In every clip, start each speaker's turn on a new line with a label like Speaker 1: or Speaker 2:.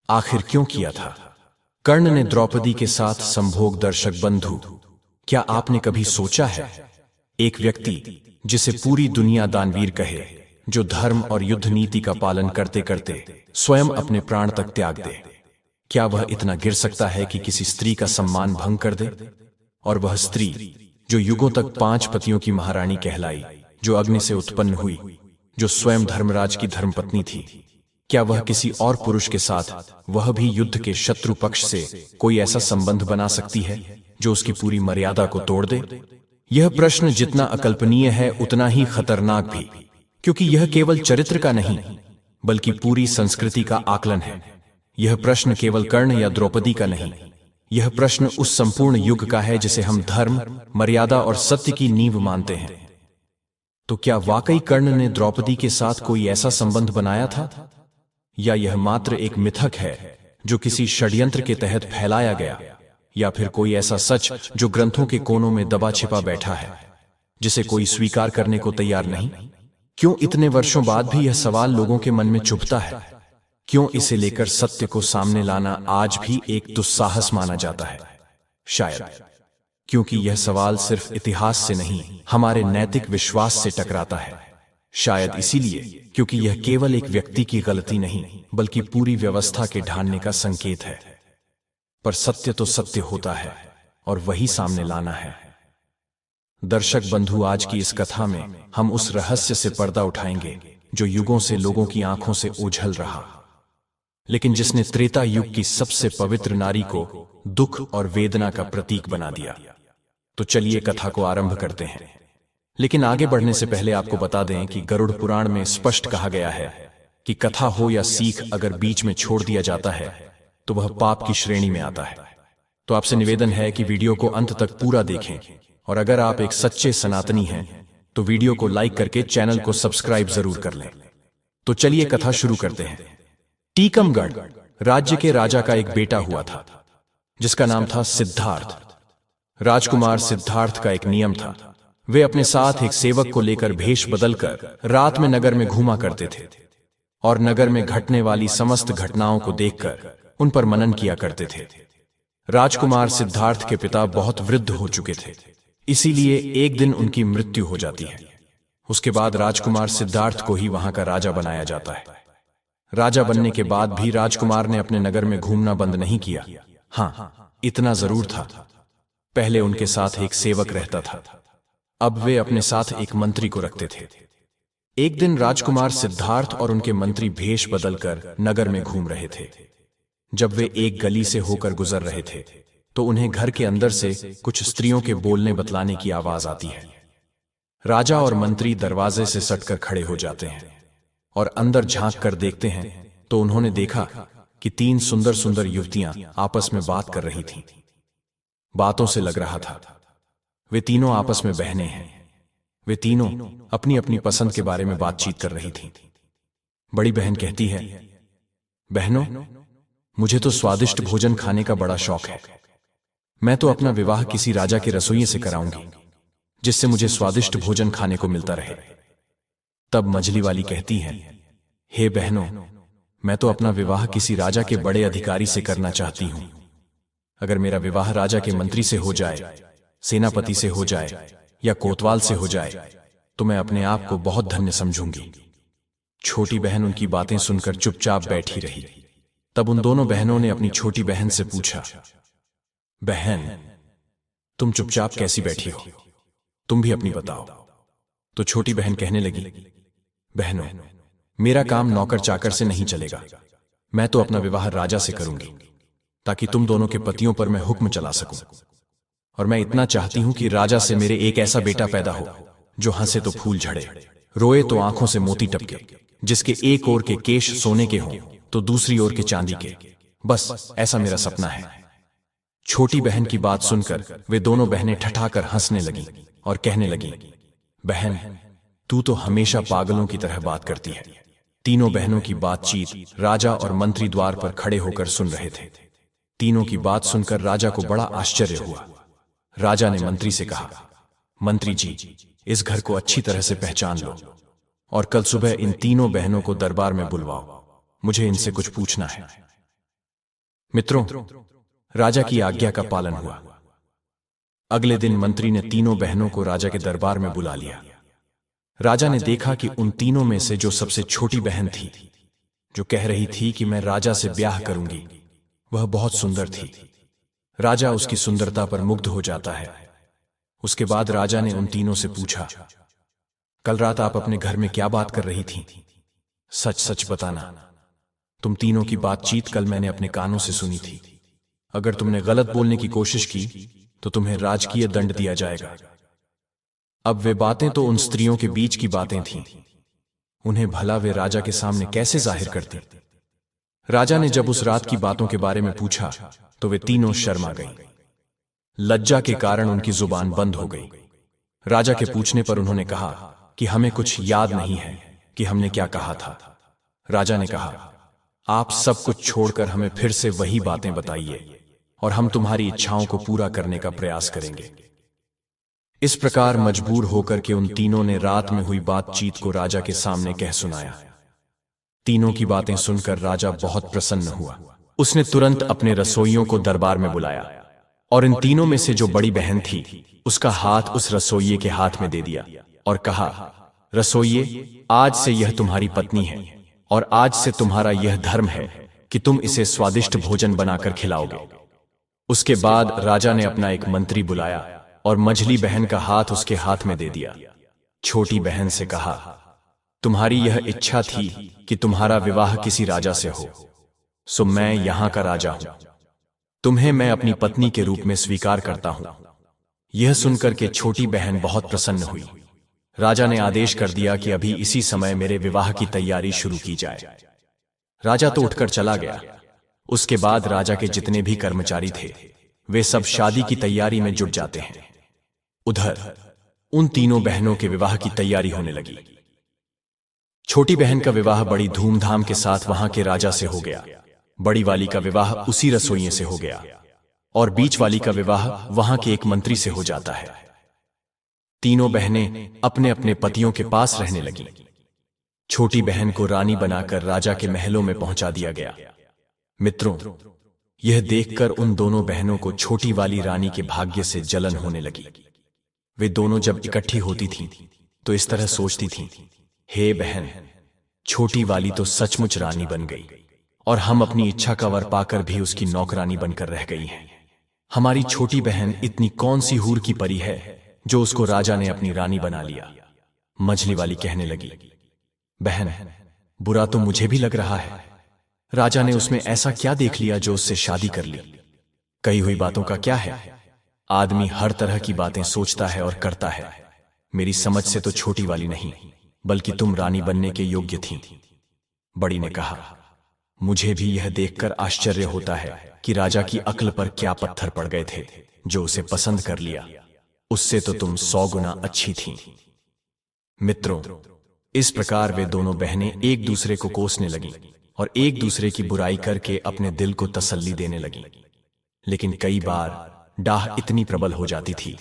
Speaker 1: आखिर क्यों किया था? कर्ण ने द्रौपदी के साथ संभोग। दर्शक बंधु, क्या आपने कभी सोचा है, एक व्यक्ति जिसे पूरी दुनिया दानवीर कहे, जो धर्म और युद्ध नीति का पालन करते करते स्वयं अपने प्राण तक त्याग दे, क्या वह इतना गिर सकता है कि किसी स्त्री का सम्मान भंग कर दे? और वह स्त्री जो युगों तक 5 पतियों की महारानी कहलाई, जो अग्नि से उत्पन्न हुई, जो स्वयं धर्मराज की धर्मपत्नी थी, क्या वह किसी और पुरुष के साथ, वह भी युद्ध के शत्रु पक्ष से, कोई ऐसा संबंध बना सकती है जो उसकी पूरी मर्यादा को तोड़ दे? यह प्रश्न जितना अकल्पनीय है उतना ही खतरनाक भी, क्योंकि यह केवल चरित्र का नहीं बल्कि पूरी संस्कृति का आकलन है। यह प्रश्न केवल कर्ण या द्रौपदी का नहीं, यह प्रश्न उस संपूर्ण युग का है जिसे हम धर्म, मर्यादा और सत्य की नींव मानते हैं। तो क्या वाकई कर्ण ने द्रौपदी के साथ कोई ऐसा संबंध बनाया था, या यह मात्र एक मिथक है जो किसी षड्यंत्र के तहत फैलाया गया, या फिर कोई ऐसा सच जो ग्रंथों के कोनों में दबा छिपा बैठा है, जिसे कोई स्वीकार करने को तैयार नहीं? क्यों इतने वर्षों बाद भी यह सवाल लोगों के मन में चुभता है? क्यों इसे लेकर सत्य को सामने लाना आज भी एक दुस्साहस माना जाता है? शायद क्योंकि यह सवाल सिर्फ इतिहास से नहीं, हमारे नैतिक विश्वास से टकराता है। शायद इसीलिए क्योंकि यह केवल एक व्यक्ति की गलती नहीं बल्कि पूरी व्यवस्था के ढांढने का संकेत है। पर सत्य तो सत्य होता है और वही सामने लाना है। दर्शक बंधु, आज की इस कथा में हम उस रहस्य से पर्दा उठाएंगे जो युगों से लोगों की आंखों से ओझल रहा, लेकिन जिसने त्रेता युग की सबसे पवित्र नारी को दुख और वेदना का प्रतीक बना दिया। तो चलिए कथा को आरंभ करते हैं। लेकिन आगे बढ़ने से पहले आपको बता दें कि गरुड़ पुराण में स्पष्ट कहा गया है कि कथा हो या सीख, अगर बीच में छोड़ दिया जाता है तो वह पाप की श्रेणी में आता है। तो आपसे निवेदन है कि वीडियो को अंत तक पूरा देखें, और अगर आप एक सच्चे सनातनी हैं तो वीडियो को लाइक करके चैनल को सब्सक्राइब जरूर कर लें। तो चलिए कथा शुरू करते हैं। टीकमगढ़ राज्य के राजा का एक बेटा हुआ था जिसका नाम था सिद्धार्थ। राजकुमार सिद्धार्थ का एक नियम था, वे अपने साथ एक सेवक को लेकर भेष बदलकर रात में नगर में घूमा करते थे और नगर में घटने वाली समस्त घटनाओं को देखकर उन पर मनन किया करते थे। राजकुमार सिद्धार्थ के पिता बहुत वृद्ध हो चुके थे, इसीलिए एक दिन उनकी मृत्यु हो जाती है। उसके बाद राजकुमार सिद्धार्थ को ही वहां का राजा बनाया जाता है। राजा बनने के बाद भी राजकुमार ने अपने नगर में घूमना बंद नहीं किया। हाँ, इतना जरूर था, पहले उनके साथ एक सेवक रहता था, अब वे अपने साथ एक मंत्री को रखते थे। एक दिन राजकुमार सिद्धार्थ और उनके मंत्री भेष बदलकर नगर में घूम रहे थे। जब वे एक गली से होकर गुजर रहे थे तो उन्हें घर के अंदर से कुछ स्त्रियों के बोलने बतलाने की आवाज आती है। राजा और मंत्री दरवाजे से सटकर खड़े हो जाते हैं और अंदर झांक कर देखते हैं तो उन्होंने देखा कि 3 सुंदर सुंदर युवतियां आपस में बात कर रही थीं। बातों से लग रहा था वे तीनों आपस में बहनें हैं। वे तीनों अपनी अपनी पसंद के बारे में बातचीत कर रही थीं। बड़ी बहन कहती है, बहनों, मुझे तो स्वादिष्ट भोजन खाने का बड़ा शौक है। मैं तो अपना विवाह किसी राजा के रसोइये से कराऊंगी जिससे मुझे स्वादिष्ट भोजन खाने को मिलता रहे। तब मझली वाली कहती है, हे बहनों, मैं तो अपना विवाह किसी राजा के बड़े अधिकारी से करना चाहती हूं। अगर मेरा विवाह राजा के मंत्री से हो जाए, सेनापति से हो जाए या कोतवाल से हो जाए तो मैं अपने आप को बहुत धन्य समझूंगी। छोटी बहन उनकी बातें सुनकर चुपचाप बैठी रही। तब उन दोनों बहनों ने अपनी छोटी बहन से पूछा, बहन, तुम चुपचाप कैसी बैठी हो? तुम भी अपनी बताओ। तो छोटी बहन कहने लगी, बहनों, मेरा काम नौकर चाकर से नहीं चलेगा। मैं तो अपना विवाह राजा से करूंगी ताकि तुम दोनों के पतियों पर मैं हुक्म चला सकूं। और मैं इतना चाहती हूं कि राजा से मेरे एक ऐसा बेटा पैदा हो जो हंसे तो फूल झड़े, रोए तो आंखों से मोती टपके, जिसके एक ओर के केश सोने के हों तो दूसरी ओर के चांदी के। बस ऐसा मेरा सपना है। छोटी बहन की बात सुनकर वे दोनों बहनें ठठाकर हंसने लगीं और कहने लगीं, बहन, तू तो हमेशा पागलों की तरह बात करती है। तीनों बहनों की बातचीत राजा और मंत्री द्वार पर खड़े होकर सुन रहे थे। तीनों की बात सुनकर राजा को बड़ा आश्चर्य हुआ। राजा ने मंत्री से कहा, मंत्री जी, इस घर को अच्छी तरह से पहचान लो और कल सुबह इन तीनों बहनों को दरबार में बुलवाओ। मुझे इनसे कुछ पूछना है। मित्रों, राजा की आज्ञा का पालन हुआ। अगले दिन मंत्री ने तीनों बहनों को राजा के दरबार में बुला लिया। राजा ने देखा कि उन तीनों में से जो सबसे छोटी बहन थी, जो कह रही थी कि मैं राजा से ब्याह करूंगी, वह बहुत सुंदर थी। राजा उसकी सुंदरता पर मुग्ध हो जाता है। उसके बाद राजा ने उन तीनों से पूछा, कल रात आप अपने घर में क्या बात कर रही थीं? सच सच बताना। तुम तीनों की बातचीत कल मैंने अपने कानों से सुनी थी। अगर तुमने गलत बोलने की कोशिश की तो तुम्हें राजकीय दंड दिया जाएगा। अब वे बातें तो उन स्त्रियों के बीच की बातें थीं, उन्हें भला वे राजा के सामने कैसे जाहिर करती? राजा ने जब उस रात की बातों के बारे में पूछा तो वे तीनों शर्मा गईं। लज्जा के कारण उनकी जुबान बंद हो गई। राजा के पूछने पर उन्होंने कहा कि हमें कुछ याद नहीं है कि हमने क्या कहा था। राजा ने कहा, आप सब कुछ छोड़कर हमें फिर से वही बातें बताइए और हम तुम्हारी इच्छाओं को पूरा करने का प्रयास करेंगे। इस प्रकार मजबूर होकर के उन तीनों ने रात में हुई बातचीत को राजा के सामने कह सुनाया। तीनों की बातें सुनकर राजा बहुत प्रसन्न हुआ। उसने तुरंत अपने रसोइयों को दरबार में बुलाया और इन तीनों में से जो बड़ी बहन थी, उसका हाथ उस रसोइये के हाथ में दे दिया और कहा, रसोइये, आज से यह तुम्हारी पत्नी है और आज से तुम्हारा यह धर्म है कि तुम इसे स्वादिष्ट भोजन बनाकर खिलाओगे। उसके बाद राजा ने अपना एक मंत्री बुलाया और मझली बहन का हाथ उसके हाथ में दे दिया। छोटी बहन से कहा, तुम्हारी यह इच्छा थी कि तुम्हारा विवाह किसी राजा से हो, सो मैं यहां का राजा हूं। तुम्हें मैं अपनी पत्नी के रूप में स्वीकार करता हूं। यह सुनकर के छोटी बहन बहुत प्रसन्न हुई। राजा ने आदेश कर दिया कि अभी इसी समय मेरे विवाह की तैयारी शुरू की जाए। राजा तो उठकर चला गया। उसके बाद राजा के जितने भी कर्मचारी थे, वे सब शादी की तैयारी में जुट जाते हैं। उधर उन तीनों बहनों के विवाह की तैयारी होने लगी। छोटी बहन का विवाह बड़ी धूमधाम के साथ वहां के राजा से हो गया। बड़ी वाली का विवाह उसी रसोइये से हो गया और बीच वाली का विवाह वहां के एक मंत्री से हो जाता है। तीनों बहनें अपने अपने पतियों के पास रहने लगीं। छोटी बहन को रानी बनाकर राजा के महलों में पहुंचा दिया गया। मित्रों, यह देखकर उन दोनों बहनों को छोटी वाली रानी के भाग्य से जलन होने लगी। वे दोनों जब इकट्ठी होती थीं, तो इस तरह सोचती थीं, हे बहन, छोटी वाली तो सचमुच रानी बन गई और हम अपनी इच्छा का वर पाकर भी उसकी नौकरानी बनकर रह गई हैं। हमारी छोटी बहन इतनी कौन सी हूर की परी है जो उसको राजा ने अपनी रानी बना लिया। मझली वाली कहने लगी, बहन, बुरा तो मुझे भी लग रहा है। राजा ने उसमें ऐसा क्या देख लिया जो उससे शादी कर ली? कही हुई बातों का क्या है? आदमी हर तरह की बातें सोचता है और करता है। मेरी समझ से तो छोटी वाली नहीं, बल्कि तुम रानी बनने के योग्य थीं। बड़ी ने कहा, मुझे भी यह देखकर आश्चर्य होता है कि राजा की अक्ल पर क्या पत्थर पड़ गए थे जो उसे पसंद कर लिया। उससे तो तुम 100 गुना अच्छी थीं। मित्रों, इस प्रकार वे दोनों बहनें एक दूसरे को कोसने लगीं और एक दूसरे की बुराई करके अपने दिल को तसल्ली देने लगीं। लेकिन कई बार डाह इतनी प्रबल हो जाती थी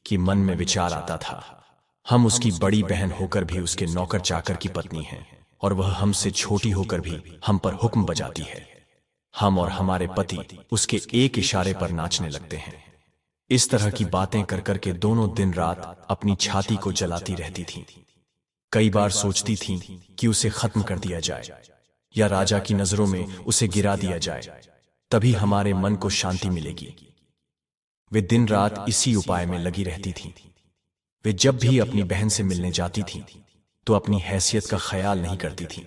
Speaker 1: कि मन में विचार आता था, हम उसकी बड़ी बहन होकर भी उसके नौकर चाकर की पत्नी हैं और वह हमसे छोटी होकर भी हम पर हुक्म बजाती है। हम और हमारे पति उसके एक इशारे पर नाचने लगते हैं। इस तरह की बातें कर करके दोनों दिन रात अपनी छाती को जलाती रहती थीं। कई बार सोचती थीं कि उसे खत्म कर दिया जाए या राजा की नजरों में उसे गिरा दिया जाए, तभी हमारे मन को शांति मिलेगी। वे दिन रात इसी उपाय में लगी रहती थीं। वे जब भी अपनी बहन से मिलने जाती थीं, तो अपनी हैसियत का ख्याल नहीं करती थीं,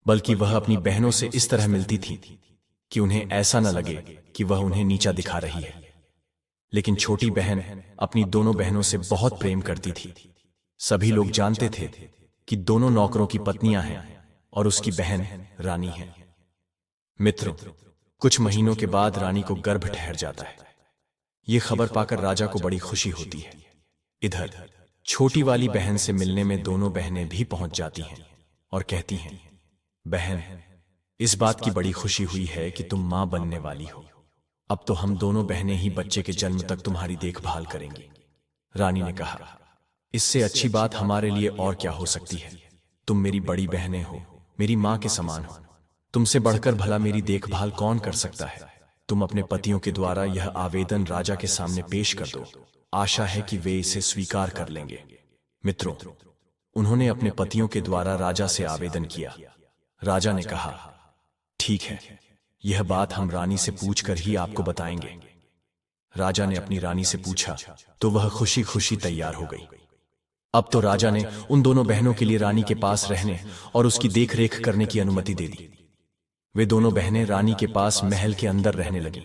Speaker 1: बल्कि वह अपनी बहनों से इस तरह मिलती थीं कि उन्हें ऐसा न लगे कि वह उन्हें नीचा दिखा रही है। लेकिन छोटी बहन अपनी दोनों बहनों से बहुत प्रेम करती थी। सभी लोग जानते थे कि दोनों नौकरों की पत्नियां हैं और उसकी बहन रानी है। मित्रों, कुछ महीनों के बाद रानी को गर्भ ठहर जाता है। ये खबर पाकर राजा को बड़ी खुशी होती है। इधर छोटी वाली बहन से मिलने में दोनों बहनें भी पहुंच जाती हैं और कहती हैं, बहन, इस बात की बड़ी खुशी हुई है कि तुम मां बनने वाली हो। अब तो हम दोनों बहनें ही बच्चे के जन्म तक तुम्हारी देखभाल करेंगी। रानी ने कहा, इससे अच्छी बात हमारे लिए और क्या हो सकती है। तुम मेरी बड़ी बहनें हो, मेरी मां के समान हो। तुमसे बढ़कर भला मेरी देखभाल कौन कर सकता है? तुम अपने पतियों के द्वारा यह आवेदन राजा के सामने पेश कर दो। आशा है कि वे इसे स्वीकार कर लेंगे। मित्रों, उन्होंने अपने पतियों के द्वारा राजा से आवेदन किया। राजा ने कहा, ठीक है, यह बात हम रानी से पूछकर ही आपको बताएंगे। राजा ने अपनी रानी से पूछा तो वह खुशी खुशी तैयार हो गई। अब तो राजा ने उन दोनों बहनों के लिए रानी के पास रहने और उसकी देखरेख करने की अनुमति दे दी। वे दोनों बहनें रानी के पास महल के अंदर रहने लगी।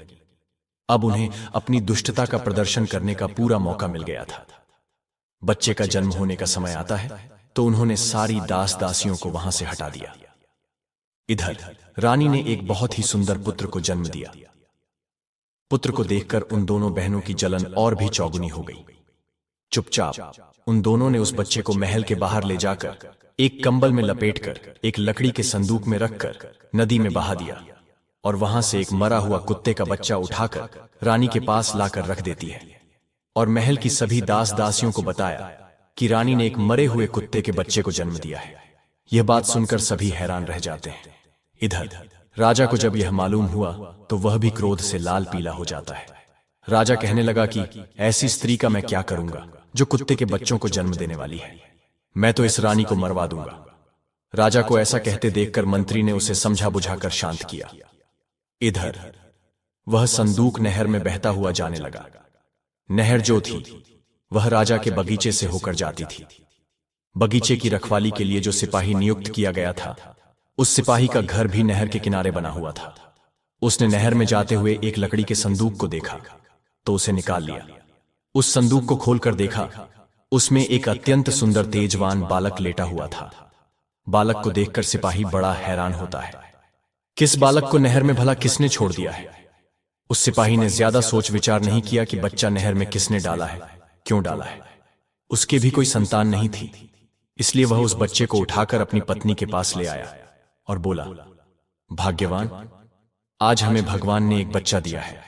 Speaker 1: अब उन्हें अपनी दुष्टता का प्रदर्शन करने का पूरा मौका मिल गया था। बच्चे का जन्म होने का समय आता है तो उन्होंने सारी दास दासियों को वहां से हटा दिया। इधर रानी ने एक बहुत ही सुंदर पुत्र को जन्म दिया। पुत्र को देखकर उन दोनों बहनों की जलन और भी चौगुनी हो गई। चुपचाप उन दोनों ने उस बच्चे को महल के बाहर ले जाकर एक कंबल में लपेटकर एक लकड़ी के संदूक में रखकर नदी में बहा दिया और वहां से एक मरा हुआ कुत्ते का बच्चा उठाकर रानी के पास लाकर रख देती है और महल की सभी दास दासियों को बताया कि रानी ने एक मरे हुए कुत्ते के बच्चे को जन्म दिया है। यह बात सुनकर सभी हैरान रह जाते हैं। इधर राजा को जब यह मालूम हुआ तो वह भी क्रोध से लाल पीला हो जाता है। राजा कहने लगा कि ऐसी स्त्री का मैं क्या करूंगा जो कुत्ते के बच्चों को जन्म देने वाली है। मैं तो इस रानी को मरवा दूंगा। राजा को ऐसा कहते देखकर मंत्री ने उसे समझा बुझाकर शांत किया। इधर वह संदूक नहर में बहता हुआ जाने लगा। नहर जो थी वह राजा के बगीचे से होकर जाती थी। बगीचे की रखवाली के लिए जो सिपाही नियुक्त किया गया था, उस सिपाही का घर भी नहर के किनारे बना हुआ था। उसने नहर में जाते हुए एक लकड़ी के संदूक को देखा तो उसे निकाल लिया। उस संदूक को खोलकर देखा, उसमें एक अत्यंत सुंदर तेजवान बालक लेटा हुआ था। बालक को देखकर सिपाही बड़ा हैरान होता है। किस बालक को नहर में भला किसने छोड़ दिया है? उस सिपाही ने ज्यादा सोच विचार नहीं किया कि बच्चा नहर में किसने डाला है, क्यों डाला है। उसके भी कोई संतान नहीं थी, इसलिए वह उस बच्चे को उठाकर अपनी पत्नी के पास ले आया और बोला, भाग्यवान, आज हमें भगवान ने एक बच्चा दिया है।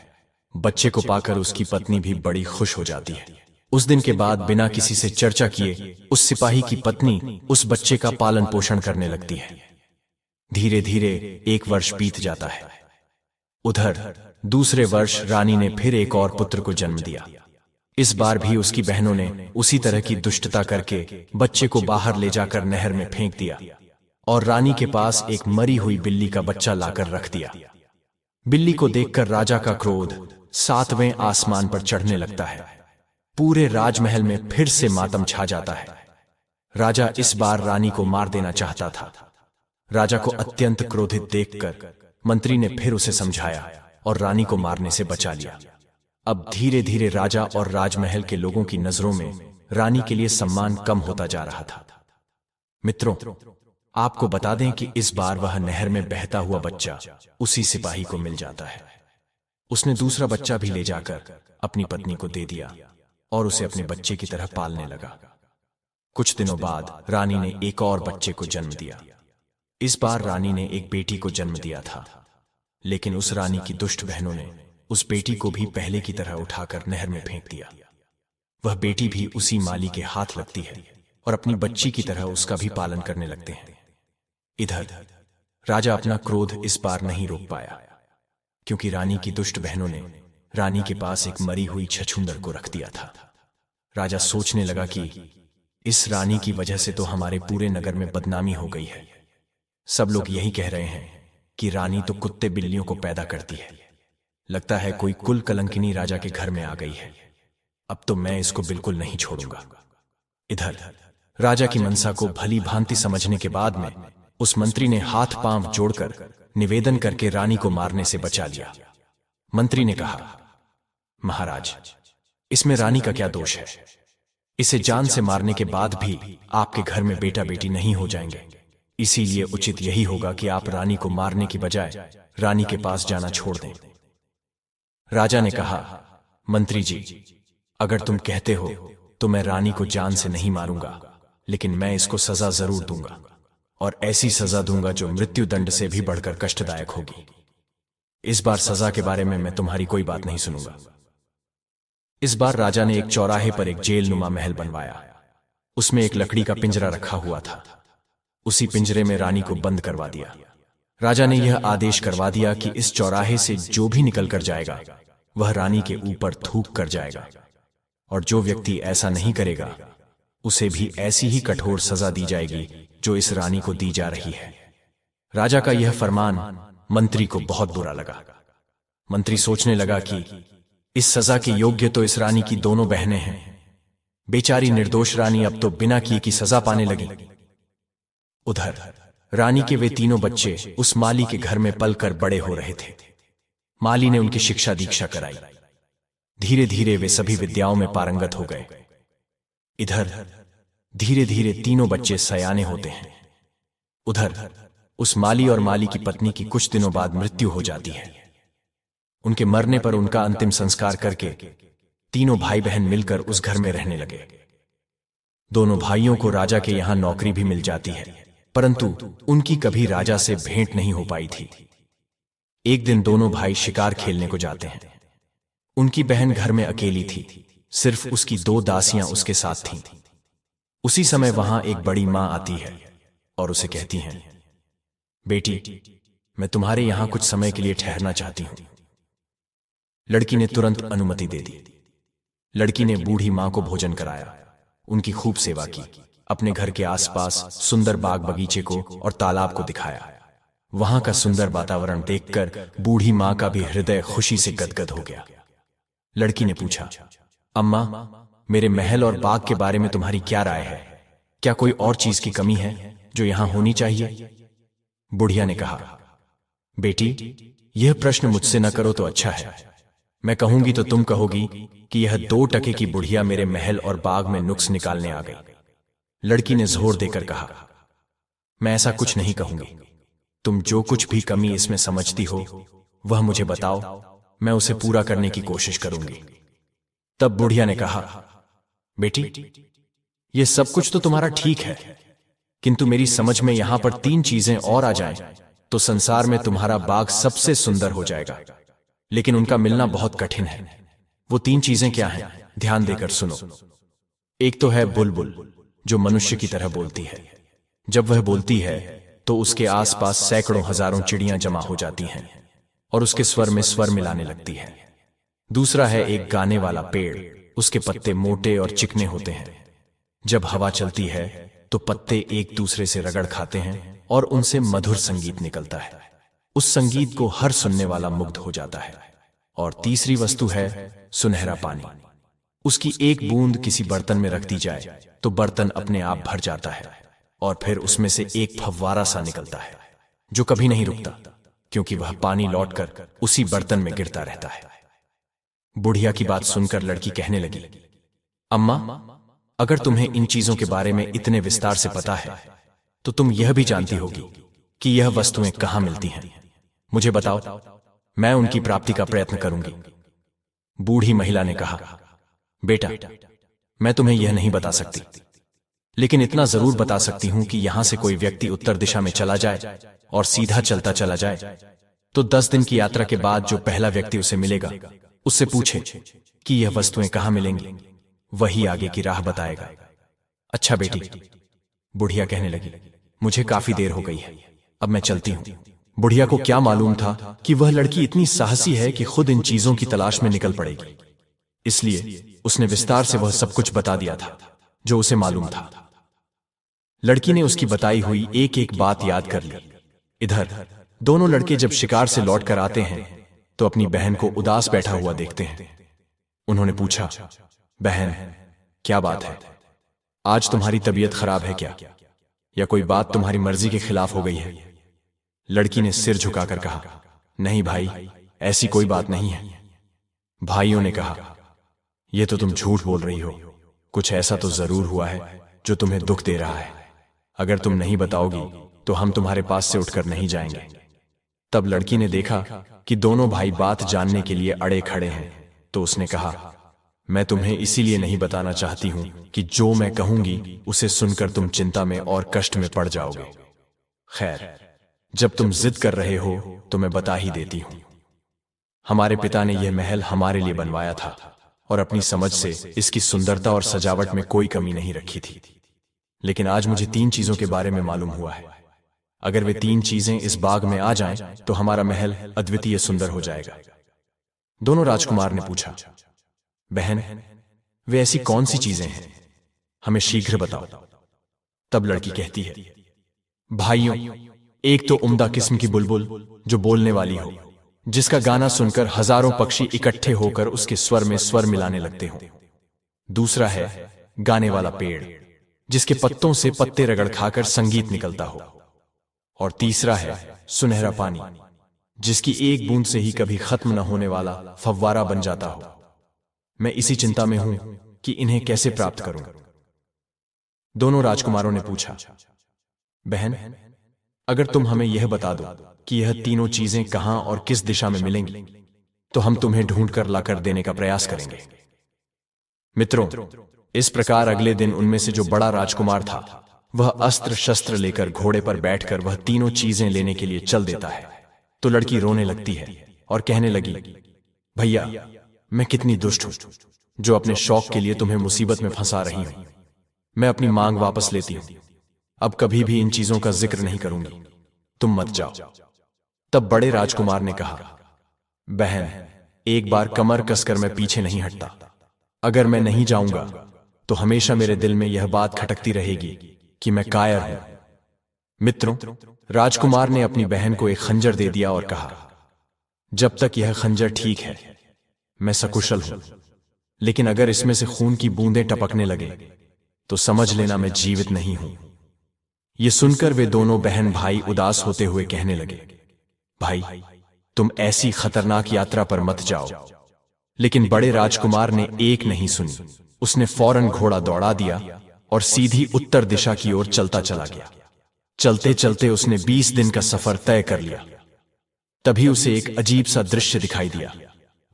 Speaker 1: बच्चे को पाकर उसकी पत्नी भी बड़ी खुश हो जाती है। उस दिन के बाद बिना किसी से चर्चा किए उस सिपाही की पत्नी उस बच्चे का पालन पोषण करने लगती है। धीरे धीरे 1 वर्ष बीत जाता है। उधर दूसरे वर्ष रानी ने फिर एक और पुत्र को जन्म दिया। इस बार भी उसकी बहनों ने उसी तरह की दुष्टता करके बच्चे को बाहर ले जाकर नहर में फेंक दिया और रानी के पास एक मरी हुई बिल्ली का बच्चा लाकर रख दिया। बिल्ली को देखकर राजा का क्रोध 7वें आसमान पर चढ़ने लगता है। पूरे राजमहल में फिर से मातम छा जाता है। राजा इस बार रानी को मार देना चाहता था। राजा को अत्यंत क्रोधित देखकर मंत्री ने फिर उसे समझाया और रानी को मारने से बचा लिया। अब धीरे धीरे राजा और राजमहल के लोगों की नजरों में रानी के लिए सम्मान कम होता जा रहा था। मित्रों, आपको बता दें कि इस बार वह नहर में बहता हुआ बच्चा उसी सिपाही को मिल जाता है। उसने दूसरा बच्चा भी ले जाकर अपनी पत्नी को दे दिया और उसे अपने बच्चे की तरह पालने लगा। कुछ दिनों बाद रानी ने एक और बच्चे को जन्म दिया। इस बार रानी ने एक बेटी को जन्म दिया था, लेकिन उस रानी की दुष्ट बहनों ने उस बेटी को भी पहले की तरह उठाकर नहर में फेंक दिया। वह बेटी भी उसी माली के हाथ लगती है और अपनी बच्ची की तरह उसका भी पालन करने लगते हैं। इधर राजा अपना क्रोध इस बार नहीं रोक पाया, क्योंकि रानी की दुष्ट बहनों ने रानी के पास एक मरी हुई छछूंदर को रख दिया था। राजा सोचने लगा कि इस रानी की वजह से तो हमारे पूरे नगर में बदनामी हो गई है। सब लोग यही कह रहे हैं कि रानी तो कुत्ते बिल्लियों को पैदा करती है। लगता है कोई कुल कलंकिनी राजा के घर में आ गई है। अब तो मैं इसको बिल्कुल नहीं छोड़ूंगा। इधर राजा की मनसा को भली भांति समझने के बाद में उस मंत्री ने हाथ पांव जोड़कर निवेदन करके रानी को मारने से बचा लिया। मंत्री ने कहा, महाराज, इसमें रानी का क्या दोष है? इसे जान से मारने के बाद भी आपके घर में बेटा बेटी नहीं हो जाएंगे। इसीलिए उचित यही होगा कि आप रानी को मारने की बजाय रानी के पास जाना छोड़ दें। राजा ने कहा, मंत्री जी, अगर तुम कहते हो तो मैं रानी को जान से नहीं मारूंगा, लेकिन मैं इसको सजा जरूर दूंगा, और ऐसी सजा दूंगा जो मृत्यु दंड से भी बढ़कर कष्टदायक होगी। इस बार सजा के बारे में मैं तुम्हारी कोई बात नहीं सुनूंगा। इस बार राजा ने एक चौराहे पर एक जेल नुमा महल बनवाया। उसमें एक लकड़ी का पिंजरा रखा हुआ था। उसी पिंजरे में रानी को बंद करवा दिया। राजा ने यह आदेश करवा दिया कि इस चौराहे से जो भी निकल कर जाएगा वह रानी के ऊपर थूक कर जाएगा, और जो व्यक्ति ऐसा नहीं करेगा उसे भी ऐसी ही कठोर सजा दी जाएगी जो इस रानी को दी जा रही है। राजा का यह फरमान मंत्री को बहुत बुरा लगा। मंत्री सोचने लगा कि इस सजा के योग्य तो इस रानी की दोनों बहनें हैं। बेचारी निर्दोष रानी अब तो बिना किए की सजा पाने लगी। उधर रानी के वे तीनों बच्चे उस माली के घर में पलकर बड़े हो रहे थे। माली ने उनकी शिक्षा दीक्षा कराई। धीरे धीरे वे सभी विद्याओं में पारंगत हो गए। इधर धीरे धीरे तीनों बच्चे सयाने होते हैं। उधर उस माली और माली की पत्नी की कुछ दिनों बाद मृत्यु हो जाती है। उनके मरने पर उनका अंतिम संस्कार करके तीनों भाई बहन मिलकर उस घर में रहने लगे। दोनों भाइयों को राजा के यहां नौकरी भी मिल जाती है, परंतु उनकी कभी राजा से भेंट नहीं हो पाई थी। एक दिन दोनों भाई शिकार खेलने को जाते हैं। उनकी बहन घर में अकेली थी, सिर्फ उसकी 2 दासियां उसके साथ थीं। उसी समय वहां एक बड़ी मां आती है और उसे कहती हैं, बेटी, मैं तुम्हारे यहां कुछ समय के लिए ठहरना चाहती हूं। लड़की ने तुरंत अनुमति दे दी। लड़की ने बूढ़ी मां को भोजन कराया, उनकी खूब सेवा की, अपने घर के आसपास सुंदर बाग बगीचे को और तालाब को दिखाया। वहां का सुंदर वातावरण देखकर बूढ़ी मां का भी हृदय खुशी से गदगद हो गया। लड़की ने पूछा, अम्मा, मेरे महल और बाग के बारे में तुम्हारी क्या राय है? क्या कोई और चीज की कमी है जो यहां होनी चाहिए? बुढ़िया ने कहा, बेटी, यह प्रश्न मुझसे न करो तो अच्छा है। मैं कहूंगी तो तुम कहोगी कि यह 2 टके की बुढ़िया मेरे महल और बाग में नुक्स निकालने आ गई। लड़की ने जोर देकर कहा, मैं ऐसा कुछ नहीं कहूंगी। तुम जो कुछ भी कमी इसमें समझती हो वह मुझे बताओ, मैं उसे पूरा करने की कोशिश करूंगी। तब बुढ़िया ने कहा, बेटी, यह सब कुछ तो तुम्हारा ठीक है, किंतु मेरी समझ में यहां पर 3 चीजें और आ जाएं तो संसार में तुम्हारा बाग सबसे सुंदर हो जाएगा, लेकिन उनका मिलना बहुत कठिन है। वो 3 चीजें क्या हैं? ध्यान देकर सुनो। एक तो है बुलबुल, जो मनुष्य की तरह बोलती है। जब वह बोलती है तो उसके आसपास सैकड़ों हजारों चिड़ियां जमा हो जाती हैं और उसके स्वर में स्वर मिलाने लगती है। दूसरा है एक गाने वाला पेड़, उसके पत्ते मोटे और चिकने होते हैं। जब हवा चलती है तो पत्ते एक दूसरे से रगड़ खाते हैं और उनसे मधुर संगीत निकलता है। उस संगीत को हर सुनने वाला मुग्ध हो जाता है। और तीसरी वस्तु है सुनहरा पानी। उसकी एक बूंद किसी बर्तन में रख दी जाए तो बर्तन अपने आप भर जाता है और फिर उसमें से एक फव्वारा सा निकलता है जो कभी नहीं रुकता, क्योंकि वह पानी लौटकर उसी बर्तन में गिरता रहता है। बुढ़िया की बात सुनकर लड़की कहने लगी, अम्मा, अगर तुम्हें इन चीजों के बारे में इतने विस्तार से पता है तो तुम यह भी जानती होगी कि यह वस्तुएं कहां मिलती हैं। मुझे बताओ, मैं उनकी प्राप्ति का प्रयत्न करूंगी। बूढ़ी महिला ने कहा, बेटा, मैं तुम्हें यह नहीं बता सकती, लेकिन इतना जरूर बता सकती हूं कि यहां से कोई व्यक्ति उत्तर दिशा में चला जाए और सीधा चलता चला जाए तो 10 दिन की यात्रा के बाद जो पहला व्यक्ति उसे मिलेगा उससे पूछे कि यह वस्तुएं कहां मिलेंगी, वही आगे की राह बताएगा। अच्छा बेटी, बुढ़िया कहने लगी, मुझे काफी देर हो गई है, अब मैं चलती हूं। बुढ़िया को क्या मालूम था कि वह लड़की इतनी साहसी है कि खुद इन चीजों की तलाश में निकल पड़ेगी, इसलिए उसने विस्तार से वह सब कुछ बता दिया था जो उसे मालूम था। लड़की ने उसकी बताई हुई एक एक बात याद कर ली। इधर दोनों लड़के जब शिकार से लौटकर आते हैं तो अपनी बहन को उदास बैठा हुआ देखते हैं। उन्होंने पूछा, बहन, क्या बात है? आज तुम्हारी तबीयत खराब है क्या, या कोई बात तुम्हारी मर्जी के खिलाफ हो गई है? लड़की ने सिर झुकाकर कहा, नहीं भाई, ऐसी कोई बात नहीं है। भाइयों ने कहा, यह तो तुम झूठ बोल रही हो, कुछ ऐसा तो जरूर हुआ है जो तुम्हें दुख दे रहा है। अगर तुम नहीं बताओगी तो हम तुम्हारे पास से उठकर नहीं जाएंगे। तब लड़की ने देखा कि दोनों भाई बात जानने के लिए अड़े खड़े हैं, तो उसने कहा, मैं तुम्हें इसीलिए नहीं बताना चाहती हूं कि जो मैं कहूंगी उसे सुनकर तुम चिंता में और कष्ट में पड़ जाओगे। खैर, जब तुम जिद कर रहे हो तो मैं बता ही देती हूं। हमारे पिता ने यह महल हमारे लिए बनवाया था और अपनी समझ से इसकी सुंदरता और सजावट में कोई कमी नहीं रखी थी, लेकिन आज मुझे 3 चीजों के बारे में मालूम हुआ है। अगर वे तीन चीजें इस बाग में आ जाएं, तो हमारा महल अद्वितीय सुंदर हो जाएगा। दोनों राजकुमार ने पूछा, बहन, वे ऐसी कौन सी चीजें हैं, हमें शीघ्र बताओ। तब लड़की कहती है, भाइयों, एक तो उम्दा किस्म की बुलबुल जो बोलने वाली हो, जिसका गाना सुनकर हजारों पक्षी इकट्ठे होकर उसके स्वर में स्वर मिलाने लगते हो। दूसरा है गाने वाला पेड़, जिसके पत्तों से पत्ते रगड़ खाकर संगीत निकलता हो। और तीसरा है सुनहरा पानी, जिसकी एक बूंद से ही कभी खत्म न होने वाला फव्वारा बन जाता हो। मैं इसी चिंता में हूं कि इन्हें कैसे प्राप्त करूं। दोनों राजकुमारों ने पूछा, बहन, अगर तुम हमें यह बता दो कि यह तीनों चीजें कहां और किस दिशा में मिलेंगी, तो हम तुम्हें ढूंढ कर लाकर देने का प्रयास करेंगे। मित्रों, इस प्रकार अगले दिन उनमें से जो बड़ा राजकुमार था, वह अस्त्र शस्त्र लेकर घोड़े पर बैठकर वह तीनों चीजें लेने के लिए चल देता है। तो लड़की रोने लगती है और कहने लगी, भैया, मैं कितनी दुष्ट हूं जो अपने शौक के लिए तुम्हें मुसीबत में फंसा रही हूं। मैं अपनी मांग वापस लेती हूं, अब कभी भी इन चीजों का जिक्र नहीं करूंगी, तुम मत जाओ। तब बड़े राजकुमार ने कहा, बहन, एक बार कमर कसकर मैं पीछे नहीं हटता। अगर मैं नहीं जाऊंगा तो हमेशा मेरे दिल में यह बात खटकती रहेगी कि मैं कायर हूं। मित्रों, राजकुमार ने अपनी बहन को एक खंजर दे दिया और कहा, जब तक यह खंजर ठीक है मैं सकुशल हूं, लेकिन अगर इसमें से खून की बूंदें टपकने लगे तो समझ लेना मैं जीवित नहीं हूं। यह सुनकर वे दोनों बहन भाई उदास होते हुए कहने लगे, भाई, तुम ऐसी खतरनाक यात्रा पर मत जाओ। लेकिन बड़े राजकुमार ने एक नहीं सुनी। उसने फौरन घोड़ा दौड़ा दिया और सीधी उत्तर दिशा की ओर चलता चला गया। चलते चलते उसने 20 दिन का सफर तय कर लिया। तभी उसे एक अजीब सा दृश्य दिखाई दिया।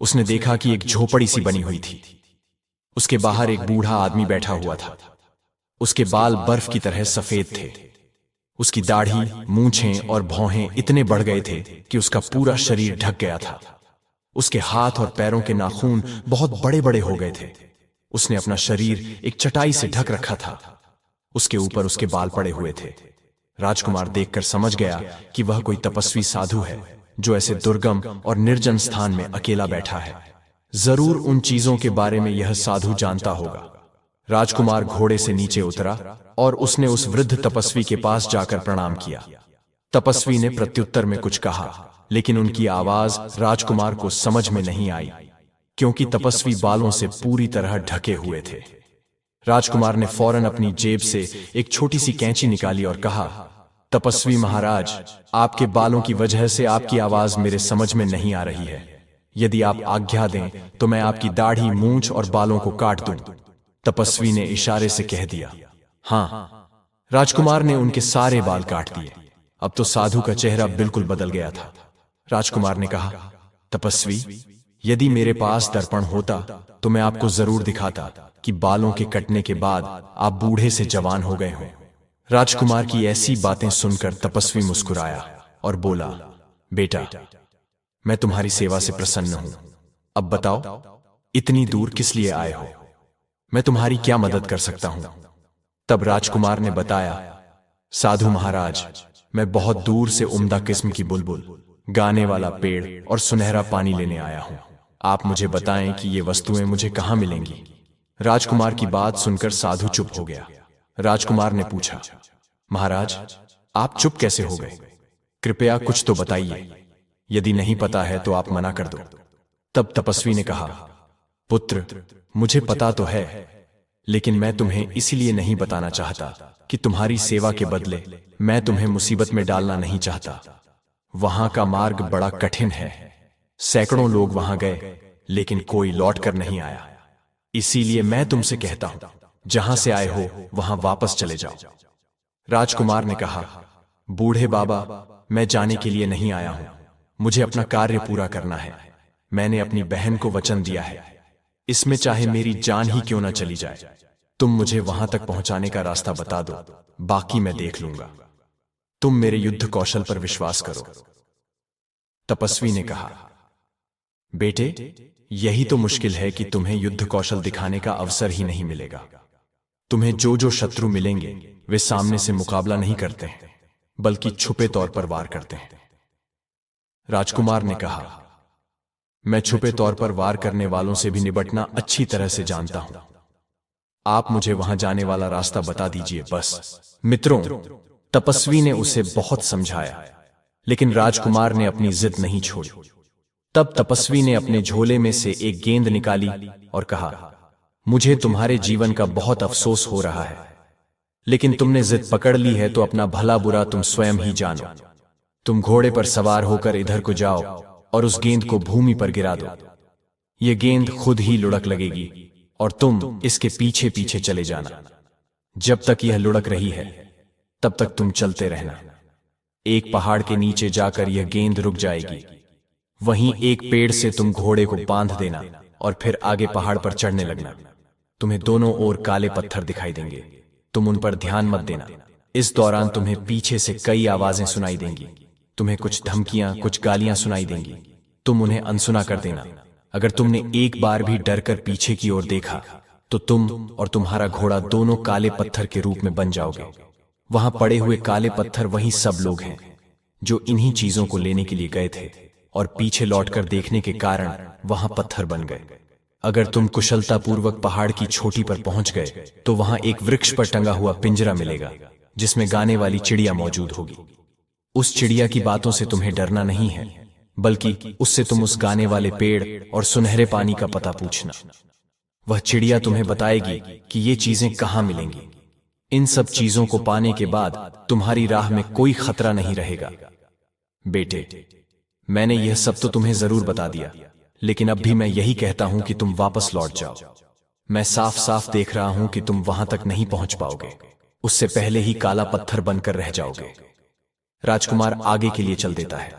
Speaker 1: उसने देखा कि एक झोपड़ी सी बनी हुई थी। उसके बाहर एक बूढ़ा आदमी बैठा हुआ था। उसके बाल बर्फ की तरह सफेद थे। उसकी दाढ़ी, मूंछें और भौहें इतने बढ़ गए थे कि उसका पूरा शरीर ढक गया था। उसके हाथ और पैरों के नाखून बहुत बड़े बड़े हो गए थे। उसने अपना शरीर एक चटाई से ढक रखा था। उसके ऊपर उसके बाल पड़े हुए थे। राजकुमार देखकर समझ गया कि वह कोई तपस्वी साधु है जो ऐसे दुर्गम और निर्जन स्थान में अकेला बैठा है। जरूर उन चीजों के बारे में यह साधु जानता होगा। राजकुमार घोड़े से नीचे उतरा और उसने उस वृद्ध तपस्वी के पास जाकर प्रणाम किया। तपस्वी ने प्रत्युत्तर में कुछ कहा, लेकिन उनकी आवाज राजकुमार को समझ में नहीं आई, क्योंकि तपस्वी बालों से पूरी तरह ढके हुए थे। राजकुमार ने फौरन अपनी जेब से एक छोटी सी कैंची निकाली और कहा, तपस्वी महाराज, आपके बालों की वजह से आपकी आवाज मेरे समझ में नहीं आ रही है। यदि आप आज्ञा दें तो मैं आपकी दाढ़ी, मूंछ और बालों को काट दूं। तपस्वी ने इशारे से कह दिया, हाँ। राजकुमार ने उनके सारे बाल काट दिए। अब तो साधु का चेहरा बिल्कुल बदल गया था। राजकुमार ने कहा, तपस्वी, यदि मेरे पास दर्पण होता तो मैं आपको जरूर दिखाता कि बालों के कटने के बाद आप बूढ़े से जवान हो गए हो। राजकुमार की ऐसी बातें सुनकर तपस्वी मुस्कुराया और बोला, बेटा, मैं तुम्हारी सेवा से प्रसन्न हूं। अब बताओ, इतनी दूर किस लिए आए हो? मैं तुम्हारी क्या मदद कर सकता हूं? तब राजकुमार ने बताया, साधु महाराज, मैं बहुत दूर से उम्दा किस्म की बुलबुल, गाने वाला पेड़ और सुनहरा पानी लेने आया हूं। आप मुझे बताएं कि ये वस्तुएं मुझे कहां मिलेंगी। राजकुमार की बात सुनकर साधु चुप हो गया। राजकुमार ने पूछा, महाराज, आप चुप कैसे हो गए? कृपया कुछ तो बताइए। यदि नहीं पता है तो आप मना कर दो। तब तपस्वी ने कहा, पुत्र, मुझे पता तो है, लेकिन मैं तुम्हें इसलिए नहीं बताना चाहता कि तुम्हारी सेवा के बदले मैं तुम्हें मुसीबत में डालना नहीं चाहता। वहां का मार्ग बड़ा कठिन है। सैकड़ों लोग वहां गए, लेकिन कोई लौट कर नहीं आया। इसीलिए मैं तुमसे कहता हूं, जहां से आए हो वहां वापस चले जाओ। राजकुमार ने कहा, बूढ़े बाबा, मैं जाने के लिए नहीं आया हूं। मुझे अपना कार्य पूरा करना है। मैंने अपनी बहन को वचन दिया है। इसमें चाहे मेरी जान ही क्यों ना चली जाए। तुम मुझे वहां तक पहुंचाने का रास्ता बता दो, बाकी मैं देख लूंगा। तुम मेरे युद्ध कौशल पर विश्वास करो। तपस्वी ने कहा, बेटे, यही तो मुश्किल है कि तुम्हें युद्ध कौशल दिखाने का अवसर ही नहीं मिलेगा। तुम्हें जो जो शत्रु मिलेंगे वे सामने से मुकाबला नहीं करते हैं। बल्कि छुपे तौर पर वार करते हैं। राजकुमार ने कहा, मैं छुपे तौर पर वार करने वालों से भी निपटना अच्छी तरह से जानता हूं। आप मुझे वहां जाने वाला रास्ता बता दीजिए बस। मित्रों, तपस्वी ने उसे बहुत समझाया, लेकिन राजकुमार ने अपनी जिद नहीं छोड़ी। तब तपस्वी ने अपने झोले में से एक गेंद निकाली और कहा, मुझे तुम्हारे जीवन का बहुत अफसोस हो रहा है, लेकिन तुमने जिद पकड़ ली है तो अपना भला बुरा तुम स्वयं ही जानो। तुम घोड़े पर सवार होकर इधर को जाओ और उस गेंद को भूमि पर गिरा दो। ये गेंद खुद ही लुढ़क लगेगी और तुम इसके पीछे पीछे चले जाना। जब तक यह लुढ़क रही है तब तक तुम चलते रहना। एक पहाड़ के नीचे जाकर यह गेंद रुक जाएगी। वहीं एक पेड़ से तुम घोड़े को बांध देना और फिर आगे पहाड़ पर चढ़ने लगना। तुम्हें दोनों ओर काले पत्थर दिखाई देंगे। तुम उन पर ध्यान मत देना। इस दौरान तुम्हें पीछे से कई आवाजें सुनाई देंगी। तुम्हें कुछ धमकियां, कुछ गालियां सुनाई देंगी। तुम उन्हें अनसुना कर देना। अगर तुमने एक बार भी डरकर पीछे की ओर देखा तो तुम और तुम्हारा घोड़ा दोनों काले पत्थर के रूप में बन जाओगे। वहां पड़े हुए काले पत्थर वही सब लोग हैं जो इन्हीं चीजों को लेने के लिए गए थे और पीछे लौटकर देखने के कारण वहां पत्थर बन गए। अगर तुम कुशलतापूर्वक पहाड़ की चोटी पर पहुंच गए तो वहां एक वृक्ष पर टंगा हुआ पिंजरा मिलेगा जिसमें गाने वाली चिड़िया मौजूद होगी। उस चिड़िया की बातों से तुम्हें डरना नहीं है, बल्कि उससे तुम उस गाने वाले पेड़ और सुनहरे पानी का पता पूछना। वह चिड़िया तुम्हें बताएगी कि ये चीजें कहां मिलेंगी। इन सब चीजों को पाने के बाद तुम्हारी राह में कोई खतरा नहीं रहेगा। बेटे, मैंने यह सब तो तुम्हें जरूर बता दिया, लेकिन अब भी मैं यही कहता हूं कि तुम वापस लौट जाओ। मैं साफ साफ देख रहा हूं कि तुम वहां तक नहीं पहुंच पाओगे। उससे पहले ही काला पत्थर बनकर रह जाओगे। राजकुमार आगे के लिए चल देता है।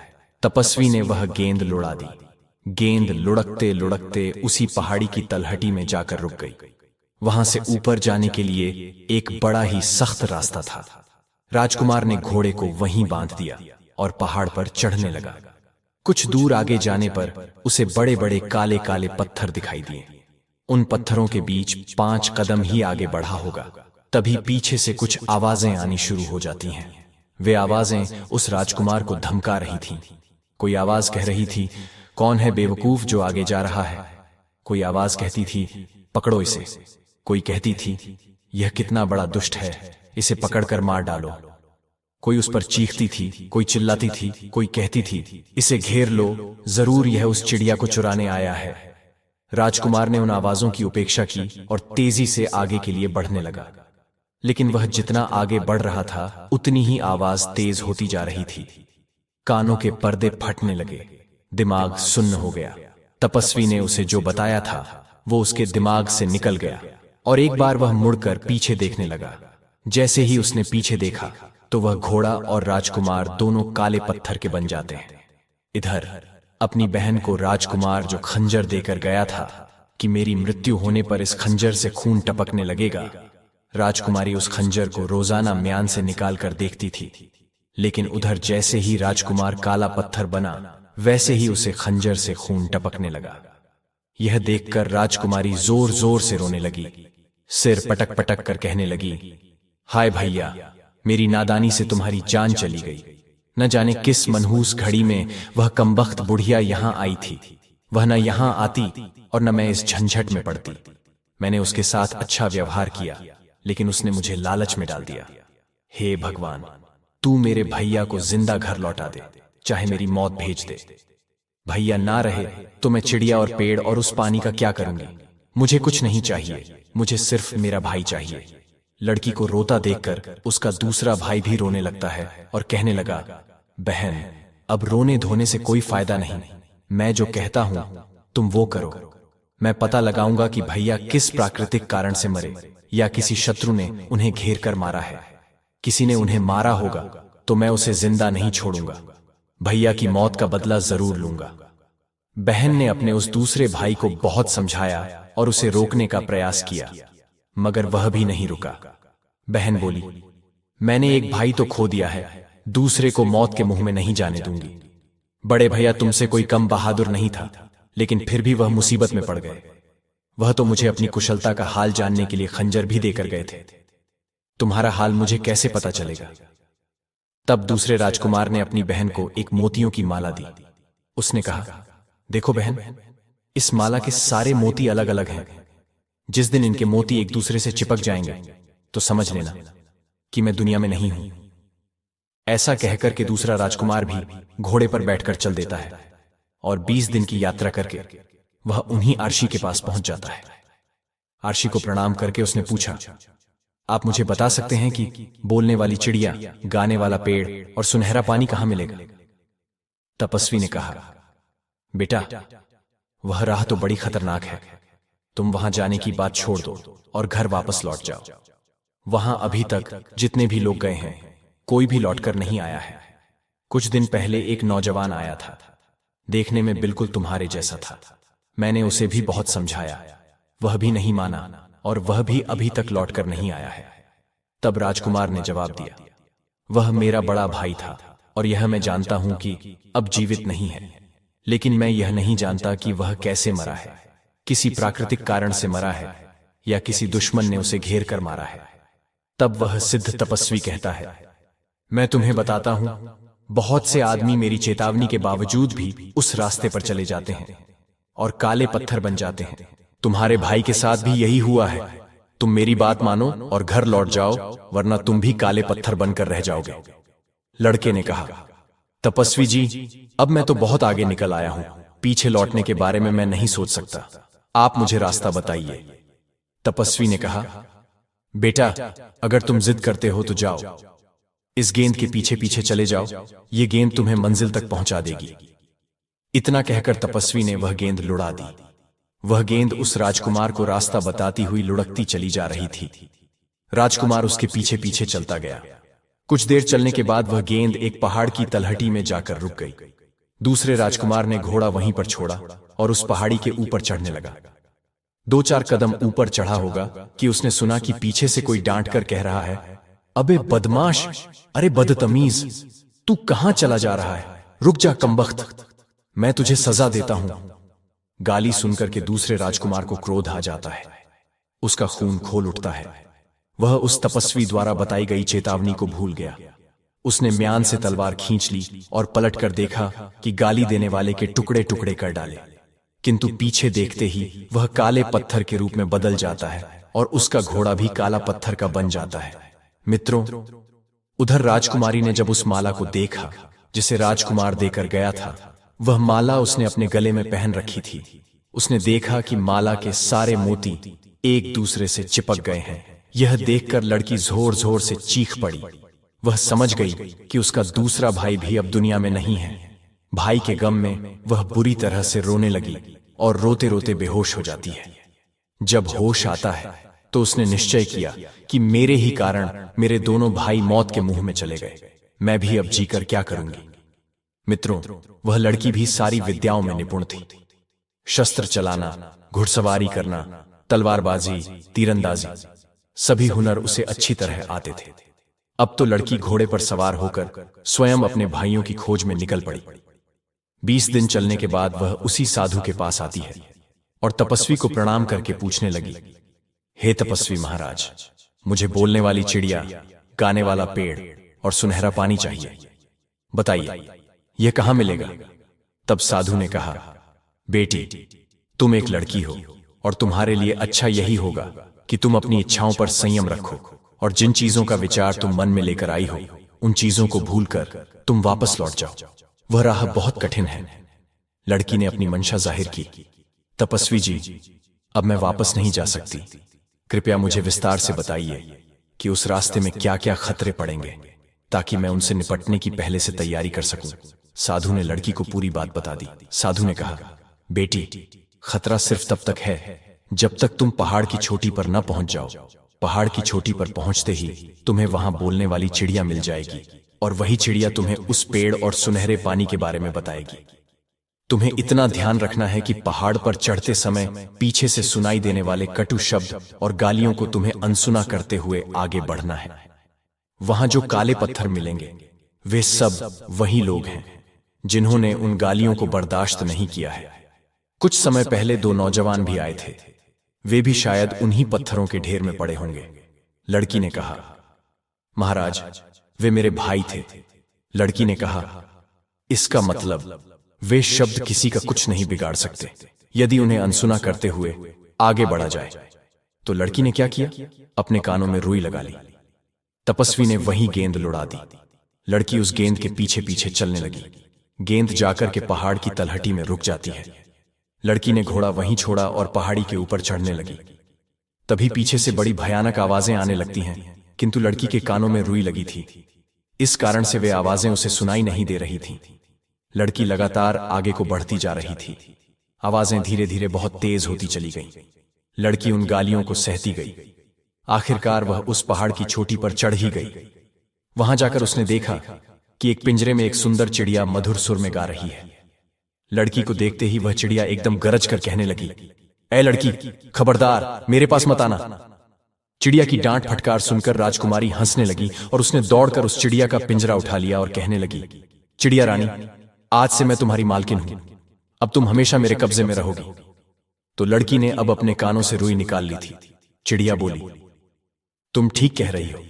Speaker 1: तपस्वी ने वह गेंद लुढ़ा दी। गेंद लुढ़कते लुढ़कते उसी पहाड़ी की तलहटी में जाकर रुक गई। वहां से ऊपर जाने के लिए एक बड़ा ही सख्त रास्ता था। राजकुमार ने घोड़े को वहीं बांध दिया और पहाड़ पर चढ़ने लगा। कुछ दूर आगे जाने पर उसे बड़े बड़े काले काले पत्थर दिखाई दिए। उन पत्थरों के बीच 5 कदम ही आगे बढ़ा होगा, तभी पीछे से कुछ आवाजें आनी शुरू हो जाती हैं। वे आवाजें उस राजकुमार को धमका रही थीं। कोई आवाज कह रही थी, कौन है बेवकूफ जो आगे जा रहा है। कोई आवाज कहती थी, पकड़ो इसे। कोई कहती थी, यह कितना बड़ा दुष्ट है, इसे पकड़कर मार डालो। कोई उस पर चीखती थी, कोई चिल्लाती थी, कोई कहती थी, इसे घेर लो, जरूर यह उस चिड़िया को चुराने आया है। राजकुमार ने उन आवाजों की उपेक्षा की और तेजी से आगे के लिए बढ़ने लगा। लेकिन वह जितना आगे बढ़ रहा था उतनी ही आवाज तेज होती जा रही थी। कानों के पर्दे फटने लगे, दिमाग सुन्न हो गया। तपस्वी ने उसे जो बताया था वो उसके दिमाग से निकल गया और एक बार वह मुड़कर पीछे देखने लगा। जैसे ही उसने पीछे देखा तो वह घोड़ा और राजकुमार दोनों काले पत्थर के बन जाते हैं। इधर अपनी बहन को राजकुमार जो खंजर देकर गया था कि मेरी मृत्यु होने पर इस खंजर से खून टपकने लगेगा, राजकुमारी उस खंजर को रोजाना म्यान से निकाल कर देखती थी। लेकिन उधर जैसे ही राजकुमार काला पत्थर बना वैसे ही उसे खंजर से खून टपकने लगा। यह देखकर राजकुमारी जोर जोर से रोने लगी, सिर पटक पटक कर कहने लगी, हाय भैया, मेरी नादानी से तुम्हारी जान चली गई। न जाने किस मनहूस घड़ी में वह कमबख्त बुढ़िया यहां आई थी। वह न यहां आती और न मैं इस झंझट में पड़ती। मैंने उसके साथ अच्छा व्यवहार किया, लेकिन उसने मुझे लालच में डाल दिया। हे भगवान, तू मेरे भैया को जिंदा घर लौटा दे, चाहे मेरी मौत भेज दे। भैया ना रहे तो मैं चिड़िया और पेड़ और उस पानी का क्या करूंगी। मुझे कुछ नहीं चाहिए, मुझे सिर्फ मेरा भाई चाहिए। लड़की को रोता देखकर उसका दूसरा भाई भी रोने लगता है और कहने लगा, बहन, अब रोने धोने से कोई फायदा नहीं। मैं जो कहता हूं तुम वो करो। मैं पता लगाऊंगा कि भैया किस प्राकृतिक कारण से मरे, या किसी शत्रु ने उन्हें घेर कर मारा है। किसी ने उन्हें मारा होगा तो मैं उसे जिंदा नहीं छोड़ूंगा। भैया की मौत का बदला जरूर लूंगा। बहन ने अपने उस दूसरे भाई को बहुत समझाया और उसे रोकने का प्रयास किया, मगर वह भी नहीं रुका। बहन बोली, मैंने एक भाई तो खो दिया है, दूसरे को मौत के मुंह में नहीं जाने दूंगी। बड़े भैया तुमसे कोई कम बहादुर नहीं था, लेकिन फिर भी वह मुसीबत में पड़ गए। वह तो मुझे अपनी कुशलता का हाल जानने के लिए खंजर भी देकर गए थे। तुम्हारा हाल मुझे कैसे पता चलेगा? तब दूसरे राजकुमार ने अपनी बहन को एक मोतियों की माला दी। उसने कहा, देखो बहन, इस माला के सारे मोती अलग अलग हैं। जिस दिन इनके मोती एक दूसरे से चिपक जाएंगे तो समझ लेना कि मैं दुनिया में नहीं हूं। ऐसा कहकर के दूसरा राजकुमार भी घोड़े पर बैठकर चल देता है और 20 दिन की यात्रा करके वह उन्हीं आर्शी के पास पहुंच जाता है। आर्शी को प्रणाम करके उसने पूछा, आप मुझे बता सकते हैं कि बोलने वाली चिड़िया, गाने वाला पेड़ और सुनहरा पानी कहां मिलेगा? तपस्वी ने कहा, बेटा, वह राह तो बड़ी खतरनाक है। तुम वहां जाने की बात छोड़ दो और घर वापस लौट जाओ। वहां अभी तक जितने भी लोग गए हैं कोई भी लौटकर नहीं आया है। कुछ दिन पहले एक नौजवान आया था, देखने में बिल्कुल तुम्हारे जैसा था। मैंने उसे भी बहुत समझाया, वह भी नहीं माना और वह भी अभी तक लौटकर नहीं आया है। तब राजकुमार ने जवाब दिया, वह मेरा बड़ा भाई था और यह मैं जानता हूं कि अब जीवित नहीं है, लेकिन मैं यह नहीं जानता कि वह कैसे मरा है। किसी प्राकृतिक कारण से मरा है या किसी दुश्मन ने उसे घेर कर मारा है। तब वह सिद्ध तपस्वी कहता है, मैं तुम्हें बताता हूं, बहुत से आदमी मेरी चेतावनी के बावजूद भी उस रास्ते पर चले जाते हैं और काले पत्थर बन जाते हैं। तुम्हारे भाई के साथ भी यही हुआ है। तुम मेरी बात मानो और घर लौट जाओ, वरना तुम भी काले पत्थर बनकर रह जाओगे। लड़के ने कहा, तपस्वी जी, अब मैं तो बहुत आगे निकल आया हूं, पीछे लौटने के बारे में मैं नहीं सोच सकता। आप मुझे रास्ता बताइए। तपस्वी ने कहा, बेटा, अगर तुम जिद करते हो तो जाओ, इस गेंद के पीछे पीछे चले जाओ, ये गेंद तुम्हें मंजिल तक पहुंचा देगी। इतना कहकर तपस्वी ने वह गेंद लुढ़ा दी। वह गेंद उस राजकुमार को रास्ता बताती हुई लुढ़कती चली जा रही थी। राजकुमार उसके पीछे पीछे चलता गया। कुछ देर चलने के बाद वह गेंद एक पहाड़ की तलहटी में जाकर रुक गई। दूसरे राजकुमार ने घोड़ा वहीं पर छोड़ा और उस पहाड़ी के ऊपर चढ़ने लगा। 2-4 कदम ऊपर चढ़ा होगा कि उसने सुना कि पीछे से कोई डांट कर कह रहा है, अबे बदमाश, अरे बदतमीज, तू कहां चला जा रहा है? रुक जा कमबख्त, मैं तुझे सजा देता हूं। गाली सुनकर के दूसरे राजकुमार को क्रोध आ जाता है। उसका खून खोल उठता है। वह उस तपस्वी द्वारा बताई गई चेतावनी को भूल गया। उसने म्यान से तलवार खींच ली और पलटकर देखा कि गाली देने वाले के टुकड़े टुकड़े कर डाले, किंतु पीछे देखते ही वह काले पत्थर के रूप में बदल जाता है और उसका घोड़ा भी काला पत्थर का बन जाता है। मित्रों, उधर राजकुमारी ने जब उस माला को देखा जिसे राजकुमार देकर गया था, वह माला उसने अपने गले में पहन रखी थी। उसने देखा कि माला के सारे मोती एक दूसरे से चिपक गए हैं। यह देखकर लड़की जोर जोर से चीख पड़ी। वह समझ गई कि उसका दूसरा भाई भी अब दुनिया में नहीं है। भाई के गम में वह बुरी तरह से रोने लगी और रोते रोते बेहोश हो जाती है। जब होश आता है तो उसने निश्चय किया कि मेरे ही कारण मेरे दोनों भाई मौत के मुंह में चले गए। मैं भी अब जीकर क्या करूंगी? मित्रों, वह लड़की भी सारी विद्याओं में निपुण थी। शस्त्र चलाना, घुड़सवारी करना, तलवारबाजी, तीरंदाजी, सभी हुनर उसे अच्छी तरह आते थे। अब तो लड़की घोड़े पर सवार होकर स्वयं अपने भाइयों की खोज में निकल पड़ी। 20 दिन चलने के बाद वह उसी साधु के पास आती है और तपस्वी को प्रणाम करके पूछने लगी, हे तपस्वी महाराज, मुझे बोलने वाली चिड़िया, गाने वाला पेड़ और सुनहरा पानी चाहिए। बताइए, यह कहां मिलेगा? तब साधु ने कहा, बेटी, तुम एक लड़की हो और तुम्हारे लिए अच्छा यही होगा कि तुम अपनी इच्छाओं पर संयम रखो और जिन चीजों का विचार तुम मन में लेकर आई हो, उन चीजों को भूलकर तुम वापस लौट जाओ। वह राह बहुत कठिन है। लड़की ने अपनी मंशा जाहिर की, तपस्वी जी, अब मैं वापस नहीं जा सकती। कृपया मुझे विस्तार से बताइए कि उस रास्ते में क्या क्या खतरे पड़ेंगे, ताकि मैं उनसे निपटने की पहले से तैयारी कर सकूं। साधु ने लड़की को पूरी बात बता दी। साधु ने कहा, बेटी, खतरा सिर्फ तब तक है जब तक तुम पहाड़ की चोटी पर न पहुंच जाओ। पहाड़ की चोटी पर पहुंचते ही तुम्हें वहां बोलने वाली चिड़िया मिल जाएगी और वही चिड़िया तुम्हें उस पेड़ और सुनहरे पानी के बारे में बताएगी। तुम्हें इतना ध्यान रखना है कि पहाड़ पर चढ़ते समय पीछे से सुनाई देने वाले कटु शब्द और गालियों को तुम्हें अनसुना करते हुए आगे बढ़ना है। वहां जो काले पत्थर मिलेंगे वे सब वही लोग हैं जिन्होंने उन गालियों को बर्दाश्त नहीं किया है। कुछ समय पहले 2 नौजवान भी आए थे, वे भी शायद उन्हीं पत्थरों के ढेर में पड़े होंगे। लड़की ने कहा, महाराज, वे मेरे भाई थे, लड़की ने कहा, इसका मतलब वे शब्द किसी का कुछ नहीं बिगाड़ सकते यदि उन्हें अनसुना करते हुए आगे बढ़ा जाए। तो लड़की ने क्या किया? अपने कानों में रुई लगा ली। तपस्वी ने वही गेंद लुढ़ा दी। लड़की उस गेंद के पीछे पीछे चलने लगी। गेंद जाकर के पहाड़ की तलहटी में रुक जाती है। लड़की ने घोड़ा वहीं छोड़ा और पहाड़ी के ऊपर चढ़ने लगी। तभी पीछे से बड़ी भयानक आवाजें आने लगती हैं, किंतु लड़की के कानों में रुई लगी थी। इस कारण से वे आवाजें उसे सुनाई नहीं दे रही थीं। लड़की लगातार आगे को बढ़ती जा रही थी। आवाजें धीरे धीरे बहुत तेज होती चली गईं। लड़की उन गालियों को सहती गई। आखिरकार वह उस पहाड़ की चोटी पर चढ़ ही गई। वहां जाकर उसने देखा कि एक पिंजरे में एक सुंदर चिड़िया मधुर सुर में गा रही है। लड़की को देखते ही वह चिड़िया एकदम गरज कर कहने लगी, ऐ लड़की, खबरदार, मेरे पास मत आना। चिड़िया की डांट फटकार सुनकर राजकुमारी हंसने लगी और उसने दौड़कर उस चिड़िया का पिंजरा उठा लिया और कहने लगी, चिड़िया रानी, आज से मैं तुम्हारी मालकिन हूं। अब तुम हमेशा मेरे कब्जे में रहोगी। तो लड़की ने अब अपने कानों से रुई निकाल ली थी। चिड़िया बोली, तुम ठीक कह रही हो।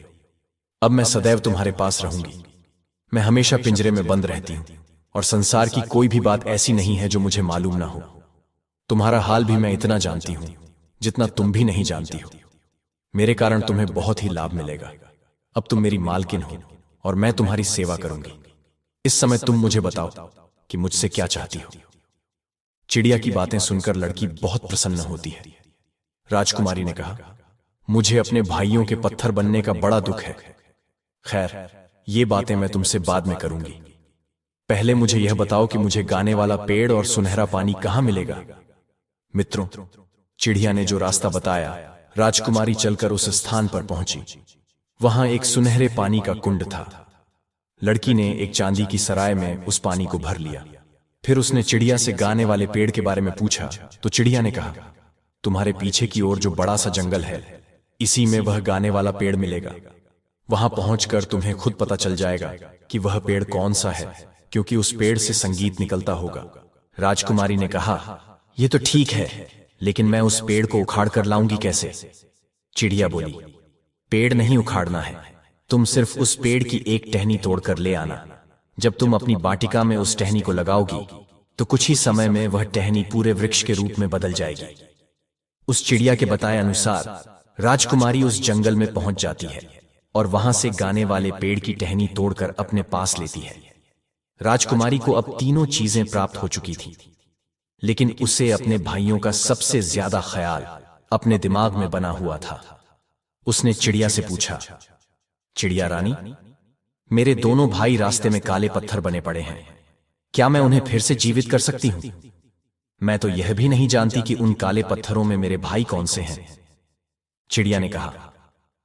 Speaker 1: अब मैं सदैव तुम्हारे पास रहूंगी। मैं हमेशा पिंजरे में बंद रहती हूं और संसार की कोई भी बात ऐसी नहीं है जो मुझे मालूम ना हो। तुम्हारा हाल भी मैं इतना जानती हूं जितना तुम भी नहीं जानती हो। मेरे कारण तुम्हें बहुत ही लाभ मिलेगा। अब तुम मेरी मालकिन हो और मैं तुम्हारी सेवा करूंगी। इस समय तुम मुझे बताओ कि मुझसे क्या चाहती हो। चिड़िया की बातें सुनकर लड़की बहुत प्रसन्न होती है। राजकुमारी ने कहा, मुझे अपने भाइयों के पत्थर बनने का बड़ा दुख है। खैर, ये बातें मैं तुमसे बाद में करूंगी। पहले मुझे यह बताओ कि मुझे गाने वाला पेड़ और सुनहरा पानी कहां मिलेगा। मित्रों, चिड़िया ने जो रास्ता बताया, राजकुमारी चलकर उस स्थान पर पहुंची। वहां एक सुनहरे पानी का कुंड था। लड़की ने एक चांदी की सराय में उस पानी को भर लिया। फिर उसने चिड़िया से गाने वाले पेड़ के बारे में पूछा तो चिड़िया ने कहा, तुम्हारे पीछे की ओर जो बड़ा सा जंगल है, इसी में वह गाने वाला पेड़ मिलेगा। वहां पहुंचकर तुम्हें खुद पता चल जाएगा कि वह पेड़ कौन सा है, क्योंकि उस पेड़ से संगीत निकलता होगा। राजकुमारी ने कहा, यह तो ठीक है, लेकिन मैं उस पेड़ को उखाड़ कर लाऊंगी कैसे? चिड़िया बोली, पेड़ नहीं उखाड़ना है, तुम सिर्फ उस पेड़ की एक टहनी तोड़कर ले आना। जब तुम अपनी वाटिका में उस टहनी को लगाओगी तो कुछ ही समय में वह टहनी पूरे वृक्ष के रूप में बदल जाएगी। उस चिड़िया के बताए अनुसार राजकुमारी उस जंगल में पहुंच जाती है और वहां से गाने वाले पेड़ की टहनी तोड़कर अपने पास लेती है। राजकुमारी को अब तीनों चीजें प्राप्त हो चुकी थी, लेकिन उसे अपने भाइयों का सबसे ज्यादा ख्याल अपने दिमाग में बना हुआ था। उसने चिड़िया से पूछा, चिड़िया रानी, मेरे दोनों भाई रास्ते में काले पत्थर बने पड़े हैं, क्या मैं उन्हें फिर से जीवित कर सकती हूं? मैं तो यह भी नहीं जानती कि उन काले पत्थरों में मेरे भाई कौन से हैं। चिड़िया ने कहा,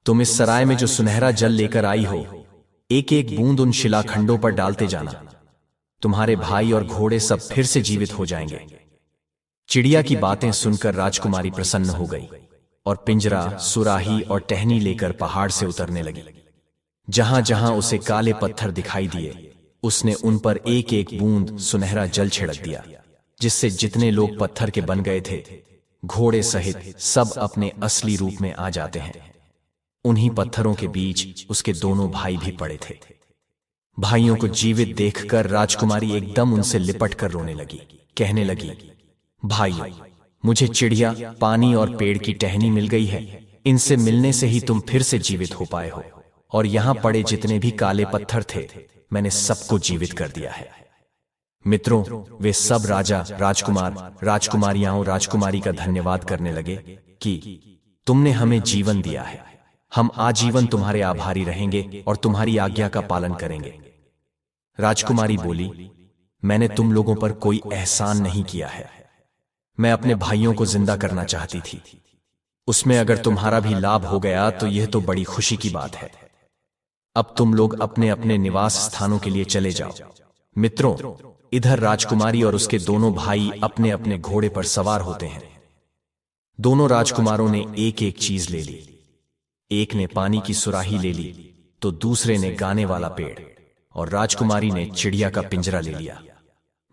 Speaker 1: तुम इस सराय में जो सुनहरा जल लेकर आई हो, एक एक बूंद उन शिलाखंडों पर डालते जाना। तुम्हारे भाई और घोड़े सब फिर से जीवित हो जाएंगे। चिड़िया की बातें सुनकर राजकुमारी प्रसन्न हो गई और पिंजरा, सुराही और टहनी लेकर पहाड़ से उतरने लगी। जहां जहां उसे काले पत्थर दिखाई दिए, उसने उन पर एक एक बूंद सुनहरा जल छिड़क दिया, जिससे जितने लोग पत्थर के बन गए थे, घोड़े सहित सब अपने असली रूप में आ जाते हैं। उन्हीं पत्थरों के बीच उसके दोनों भाई भी पड़े थे। भाइयों को जीवित देखकर राजकुमारी एकदम उनसे लिपट कर रोने लगी, कहने लगी, भाइयों, मुझे चिड़िया, पानी और पेड़ की टहनी मिल गई है। इनसे मिलने से ही तुम फिर से जीवित हो पाए हो, और यहां पड़े जितने भी काले पत्थर थे, मैंने सबको जीवित कर दिया है। मित्रों, वे सब राजा, राजकुमार, राजकुमारियां और राजकुमारी का धन्यवाद करने लगे कि तुमने हमें जीवन दिया है। हम आजीवन तुम्हारे आभारी रहेंगे और तुम्हारी आज्ञा का पालन करेंगे। राजकुमारी बोली, मैंने तुम लोगों पर कोई एहसान नहीं किया है। मैं अपने भाइयों को जिंदा करना चाहती थी। उसमें अगर तुम्हारा भी लाभ हो गया तो यह तो बड़ी खुशी की बात है। अब तुम लोग अपने अपने निवास स्थानों के लिए चले जाओ। मित्रों, इधर राजकुमारी और उसके दोनों भाई अपने अपने घोड़े पर सवार होते हैं। दोनों राजकुमारों ने एक एक चीज ले ली। एक ने पानी की सुराही ले ली, तो दूसरे ने गाने वाला पेड़, और राजकुमारी ने चिड़िया का पिंजरा ले लिया।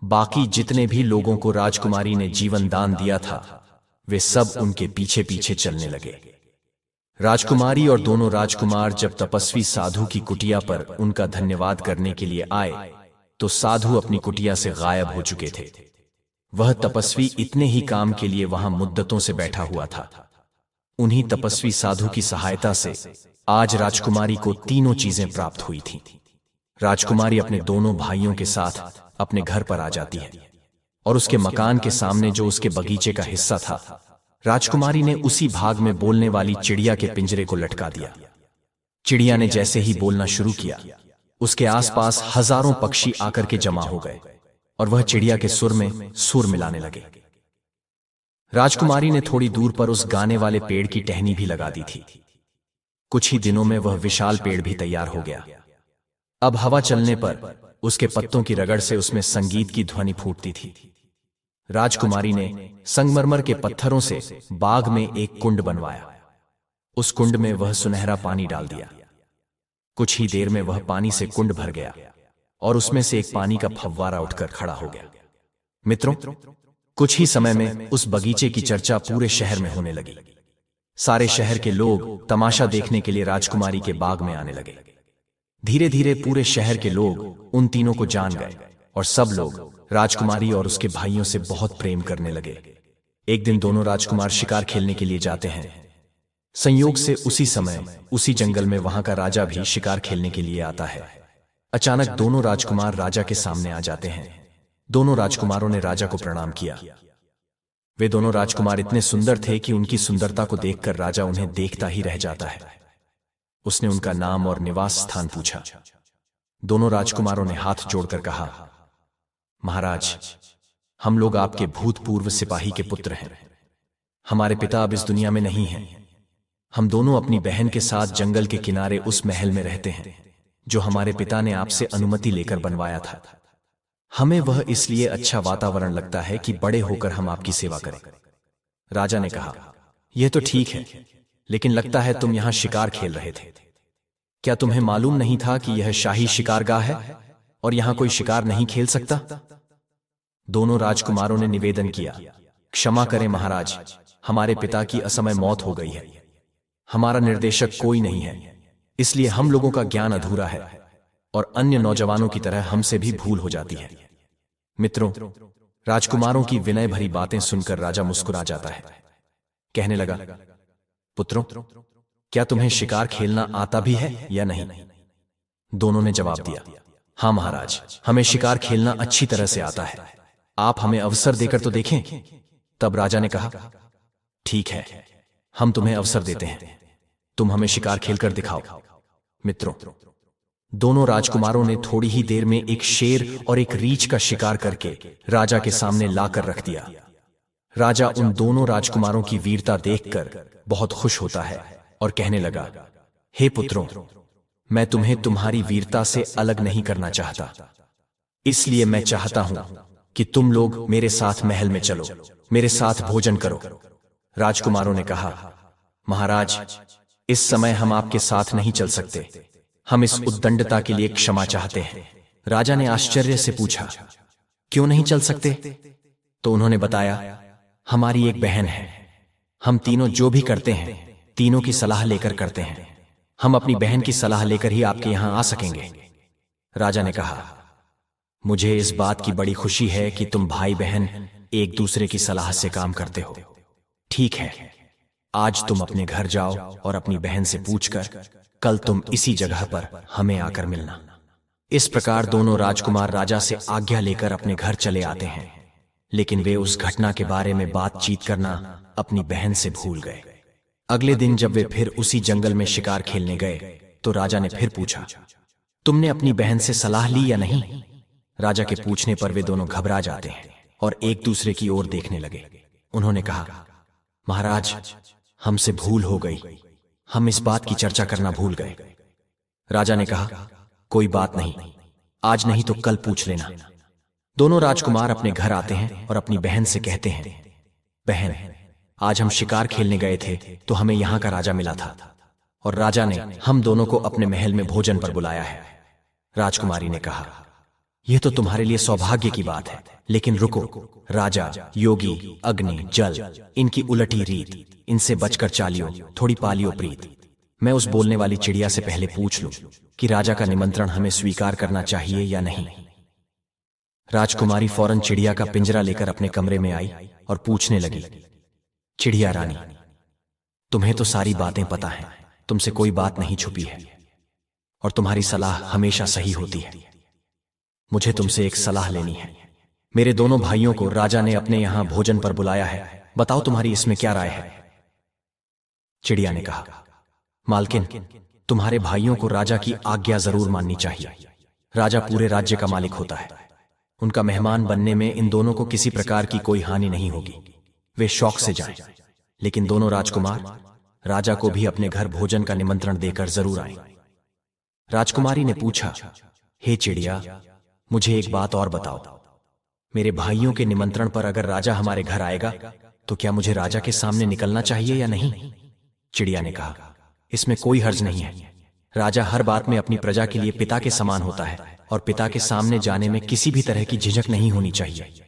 Speaker 1: बाकी जितने भी लोगों को राजकुमारी ने जीवन दान दिया था, वे सब उनके पीछे पीछे चलने लगे। राजकुमारी और दोनों राजकुमार जब तपस्वी साधु की कुटिया पर उनका धन्यवाद करने के लिए आए तो साधु अपनी कुटिया से गायब हो चुके थे। वह तपस्वी इतने ही काम के लिए वहां मुद्दतों से बैठा हुआ था। उन्हीं तपस्वी साधु की सहायता से आज राजकुमारी को तीनों चीजें प्राप्त हुई थीं। राजकुमारी अपने दोनों भाइयों के साथ अपने घर पर आ जाती है और उसके मकान के सामने जो उसके बगीचे का हिस्सा था, राजकुमारी ने उसी भाग में बोलने वाली चिड़िया के पिंजरे को लटका दिया। चिड़िया ने जैसे ही बोलना शुरू किया, उसके आसपास हजारों पक्षी आकर के जमा हो गए और वह चिड़िया के सुर में सुर मिलाने लगे। राजकुमारी ने थोड़ी दूर पर उस गाने वाले पेड़ की टहनी भी लगा दी थी। कुछ ही दिनों में वह विशाल पेड़ भी तैयार हो गया। अब हवा चलने पर उसके पत्तों की रगड़ से उसमें संगीत की ध्वनि फूटती थी। राजकुमारी ने संगमरमर के पत्थरों से बाग में एक कुंड बनवाया। उस कुंड में वह सुनहरा पानी डाल दिया। कुछ ही देर में वह पानी से कुंड भर गया और उसमें से एक पानी का फव्वारा उठकर खड़ा हो गया। मित्रों, कुछ ही समय में उस बगीचे की चर्चा पूरे शहर में होने लगी। सारे शहर के लोग तमाशा देखने के लिए राजकुमारी के बाग में आने लगे। धीरे धीरे पूरे शहर के लोग उन तीनों को जान गए और सब लोग राजकुमारी और उसके भाइयों से बहुत प्रेम करने लगे। एक दिन दोनों राजकुमार शिकार खेलने के लिए जाते हैं। संयोग से उसी समय उसी जंगल में वहां का राजा भी शिकार खेलने के लिए आता है। अचानक दोनों राजकुमार राजा के सामने आ जाते हैं। दोनों राजकुमारों ने राजा को प्रणाम किया। वे दोनों राजकुमार इतने सुंदर थे कि उनकी सुंदरता को देखकर राजा उन्हें देखता ही रह जाता है। उसने उनका नाम और निवास स्थान पूछा। दोनों राजकुमारों ने हाथ जोड़कर कहा, महाराज, हम लोग आपके भूतपूर्व सिपाही के पुत्र हैं। हमारे पिता अब इस दुनिया में नहीं हैं। हम दोनों अपनी बहन के साथ जंगल के किनारे उस महल में रहते हैं जो हमारे पिता ने आपसे अनुमति लेकर बनवाया था। हमें वह इसलिए अच्छा वातावरण लगता है कि बड़े होकर हम आपकी सेवा करें। राजा ने कहा, यह तो ठीक है, लेकिन लगता है तुम यहां शिकार खेल रहे थे। क्या तुम्हें मालूम नहीं था कि यह शाही शिकारगाह है और यहां कोई शिकार नहीं खेल सकता? दोनों राजकुमारों ने निवेदन किया, क्षमा करें महाराज, हमारे पिता की असमय मौत हो गई है। हमारा निर्देशक कोई नहीं है, इसलिए हम लोगों का ज्ञान अधूरा है और अन्य नौजवानों की तरह हमसे भी भूल हो जाती है। मित्रों, राजकुमारों की विनय भरी बातें सुनकर राजा मुस्कुरा जाता है। कहने लगा, पुत्रों, क्या तुम्हें शिकार खेलना आता भी है या नहीं? दोनों ने जवाब दिया, हाँ महाराज, हमें शिकार खेलना अच्छी तरह से आता है। आप हमें अवसर देकर तो देखें। तब राजा ने कहा, ठीक है, हम तुम्हें अवसर देते हैं, तुम हमें शिकार खेलकर दिखाओ। मित्रों, दोनों राजकुमारों ने थोड़ी ही देर में एक शेर और एक रीछ का शिकार करके राजा के सामने लाकर रख दिया। राजा उन दोनों राजकुमारों की वीरता देखकर बहुत खुश होता है और कहने लगा, हे पुत्रों, मैं तुम्हें तुम्हारी वीरता से अलग नहीं करना चाहता, इसलिए मैं चाहता हूं कि तुम लोग मेरे साथ महल में चलो, मेरे साथ भोजन करो। राजकुमारों ने कहा, महाराज, इस समय हम आपके साथ नहीं चल सकते, हम इस उद्दंडता के लिए क्षमा चाहते हैं। राजा ने आश्चर्य से पूछा, क्यों नहीं चल सकते? तो उन्होंने बताया, हमारी एक बहन है, हम तीनों जो भी करते हैं तीनों की सलाह लेकर करते हैं। हम अपनी बहन की सलाह लेकर ही आपके यहां आ सकेंगे। राजा ने कहा, मुझे इस बात की बड़ी खुशी है कि तुम भाई बहन एक दूसरे की सलाह से काम करते हो। ठीक है, आज तुम अपने घर जाओ और अपनी बहन से पूछकर कल तुम इसी जगह पर हमें आकर मिलना। इस प्रकार दोनों राजकुमार राजा से आज्ञा लेकर अपने घर चले आते हैं, लेकिन वे उस घटना के बारे में बातचीत करना अपनी बहन से भूल गए। अगले दिन जब वे फिर उसी जंगल में शिकार खेलने गए तो राजा ने फिर पूछा, तुमने अपनी बहन से सलाह ली या नहीं? राजा के पूछने पर वे दोनों घबरा जाते हैं और एक दूसरे की ओर देखने लगे। उन्होंने कहा, महाराज, हमसे भूल हो गई, हम इस बात की चर्चा करना भूल गए। राजा ने कहा, कोई बात नहीं, आज नहीं तो कल पूछ लेना। दोनों राजकुमार अपने घर आते हैं और अपनी बहन से कहते हैं, बहन, आज हम शिकार खेलने गए थे तो हमें यहाँ का राजा मिला था और राजा ने हम दोनों को अपने महल में भोजन पर बुलाया है। राजकुमारी ने कहा, यह तो तुम्हारे लिए सौभाग्य की बात है, लेकिन रुको। राजा, योगी, अग्नि, जल, इनकी उलटी रीत, इनसे बचकर चालियो, थोड़ी पालियो प्रीत। मैं उस बोलने वाली चिड़िया से पहले पूछ लूं कि राजा का निमंत्रण हमें स्वीकार करना चाहिए या नहीं। राजकुमारी फौरन चिड़िया का पिंजरा लेकर अपने कमरे में आई और पूछने लगी, चिड़िया रानी, तुम्हें तो सारी बातें पता हैं, तुमसे कोई बात नहीं छुपी है और तुम्हारी सलाह हमेशा सही होती है। मुझे तुमसे एक सलाह लेनी है। मेरे दोनों भाइयों को राजा ने अपने यहां भोजन पर बुलाया है, बताओ तुम्हारी इसमें क्या राय है। चिड़िया ने कहा, मालकिन, तुम्हारे भाइयों को राजा की आज्ञा जरूर माननी चाहिए। राजा पूरे राज्य का मालिक होता है, उनका मेहमान बनने में इन दोनों को किसी प्रकार की कोई हानि नहीं होगी। वे शौक से जाएं, लेकिन दोनों राजकुमार राजा को भी अपने घर भोजन का निमंत्रण देकर जरूर आएं। राजकुमारी ने पूछा, हे चिड़िया, मुझे एक बात और बताओ। मेरे भाइयों के निमंत्रण पर अगर राजा हमारे घर आएगा तो क्या मुझे राजा के सामने निकलना चाहिए या नहीं। चिड़िया ने कहा, इसमें कोई हर्ज नहीं है। राजा हर बात में अपनी प्रजा के लिए पिता के समान होता है और पिता के सामने जाने में किसी भी तरह की झिझक नहीं होनी चाहिए।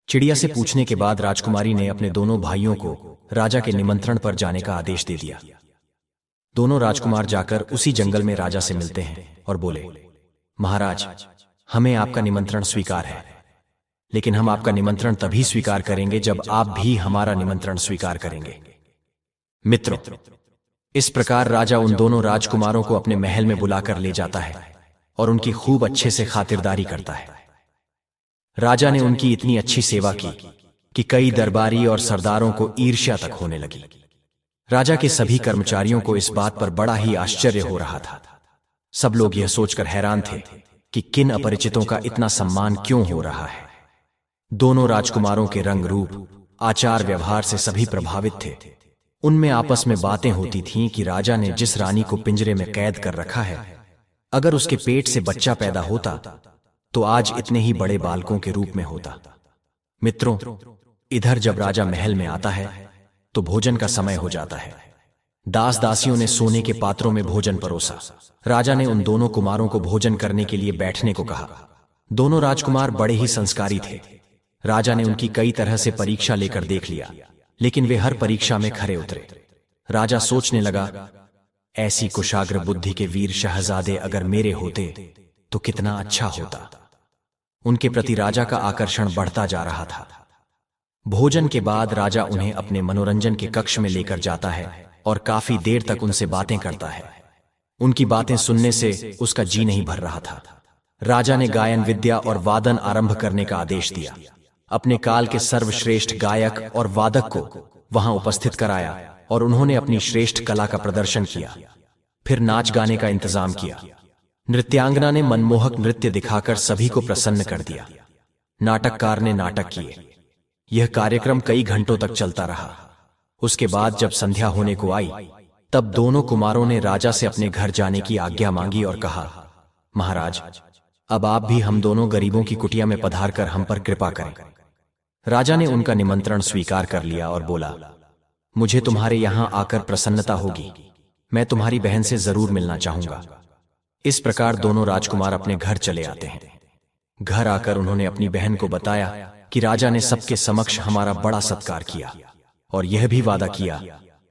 Speaker 1: चिड़िया से पूछने के बाद राजकुमारी ने अपने दोनों भाइयों को राजा के निमंत्रण पर जाने का आदेश दे दिया। दोनों राजकुमार जाकर उसी जंगल में राजा से मिलते हैं और बोले, महाराज, हमें आपका निमंत्रण स्वीकार है, लेकिन हम आपका निमंत्रण तभी स्वीकार करेंगे जब आप भी हमारा निमंत्रण स्वीकार करेंगे। मित्रों, इस प्रकार राजा उन दोनों राजकुमारों को अपने महल में बुलाकर ले जाता है और उनकी खूब अच्छे से खातिरदारी करता है। राजा ने उनकी इतनी अच्छी सेवा की कि कई दरबारी और सरदारों को ईर्ष्या तक होने लगी। राजा के सभी कर्मचारियों को इस बात पर बड़ा ही आश्चर्य हो रहा था। सब लोग यह सोचकर हैरान थे कि किन अपरिचितों का इतना सम्मान क्यों हो रहा है। दोनों राजकुमारों के रंग रूप, आचार व्यवहार से सभी प्रभावित थे। उनमें आपस में बातें होती थीं कि राजा ने जिस रानी को पिंजरे में कैद कर रखा है, अगर उसके पेट से बच्चा पैदा होता तो आज इतने ही बड़े बालकों के रूप में होता। मित्रों, इधर जब राजा महल में आता है तो भोजन का समय हो जाता है। दास दासियों ने सोने के पात्रों में भोजन परोसा। राजा ने उन दोनों कुमारों को भोजन करने के लिए बैठने को कहा। दोनों राजकुमार बड़े ही संस्कारी थे। राजा ने उनकी कई तरह से परीक्षा लेकर देख लिया, लेकिन वे हर परीक्षा में खरे उतरे। राजा सोचने लगा, ऐसी कुशाग्र बुद्धि के वीर शहजादे अगर मेरे होते तो कितना अच्छा होता। उनके प्रति राजा का आकर्षण बढ़ता जा रहा था। भोजन के बाद राजा उन्हें अपने मनोरंजन के कक्ष में लेकर जाता है और काफी देर तक उनसे बातें करता है। उनकी बातें सुनने से उसका जी नहीं भर रहा था। राजा ने गायन विद्या और वादन आरंभ करने का आदेश दिया। अपने काल के सर्वश्रेष्ठ गायक और वादक को वहां उपस्थित कराया और उन्होंने अपनी श्रेष्ठ कला का प्रदर्शन किया। फिर नाच गाने का इंतजाम किया। नृत्यांगना ने मनमोहक नृत्य दिखाकर सभी को प्रसन्न कर दिया। नाटककार ने नाटक किए। यह कार्यक्रम कई घंटों तक चलता रहा। उसके बाद जब संध्या होने को आई, तब दोनों कुमारों ने राजा से अपने घर जाने की आज्ञा मांगी और कहा, महाराज, अब आप भी हम दोनों गरीबों की कुटिया में पधारकर हम पर कृपा करें। राजा ने उनका निमंत्रण स्वीकार कर लिया और बोला, मुझे तुम्हारे यहां आकर प्रसन्नता होगी। मैं तुम्हारी बहन से जरूर मिलना चाहूंगा। इस प्रकार दोनों राजकुमार अपने घर चले आते हैं। घर आकर उन्होंने अपनी बहन को बताया कि राजा ने सबके समक्ष हमारा बड़ा सत्कार किया और यह भी वादा किया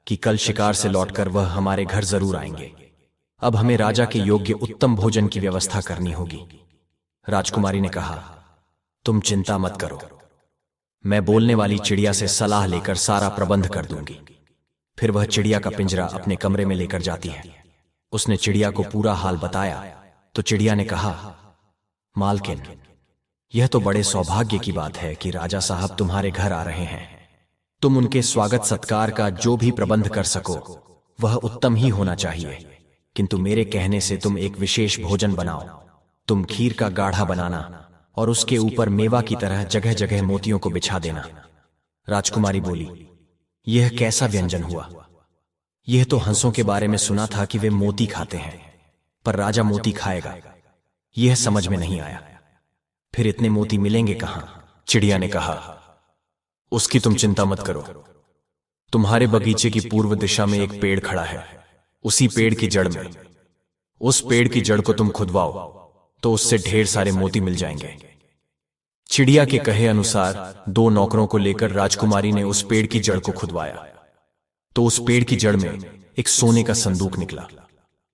Speaker 1: कि कल शिकार से लौटकर वह हमारे घर जरूर आएंगे। अब हमें राजा के योग्य उत्तम भोजन की व्यवस्था करनी होगी। राजकुमारी ने कहा, तुम चिंता मत करो, मैं बोलने वाली चिड़िया से सलाह लेकर सारा प्रबंध कर दूंगी। फिर वह चिड़िया का पिंजरा अपने कमरे में लेकर जाती है। उसने चिड़िया को पूरा हाल बताया तो चिड़िया ने कहा, मालकिन, यह तो बड़े सौभाग्य की बात है कि राजा साहब तुम्हारे घर आ रहे हैं। तुम उनके स्वागत सत्कार का जो भी प्रबंध कर सको वह उत्तम ही होना चाहिए, किंतु मेरे कहने से तुम एक विशेष भोजन बनाओ। तुम खीर का गाढ़ा बनाना और उसके ऊपर मेवा की तरह जगह जगह मोतियों को बिछा देना। राजकुमारी बोली, यह कैसा व्यंजन हुआ? यह तो हंसों के बारे में सुना था कि वे मोती खाते हैं, पर राजा मोती खाएगा, यह समझ में नहीं आया। फिर इतने मोती मिलेंगे कहां? चिड़िया ने कहा, उसकी तुम चिंता मत करो। तुम्हारे बगीचे की पूर्व दिशा में एक पेड़ खड़ा है। उसी पेड़ की जड़ में, उस पेड़ की जड़ को तुम खुदवाओ तो उससे ढेर सारे मोती मिल जाएंगे। चिड़िया के कहे अनुसार 2 नौकरों को लेकर राजकुमारी ने उस पेड़ की जड़ को खुदवाया, तो उस पेड़ की जड़ में एक सोने का संदूक निकला,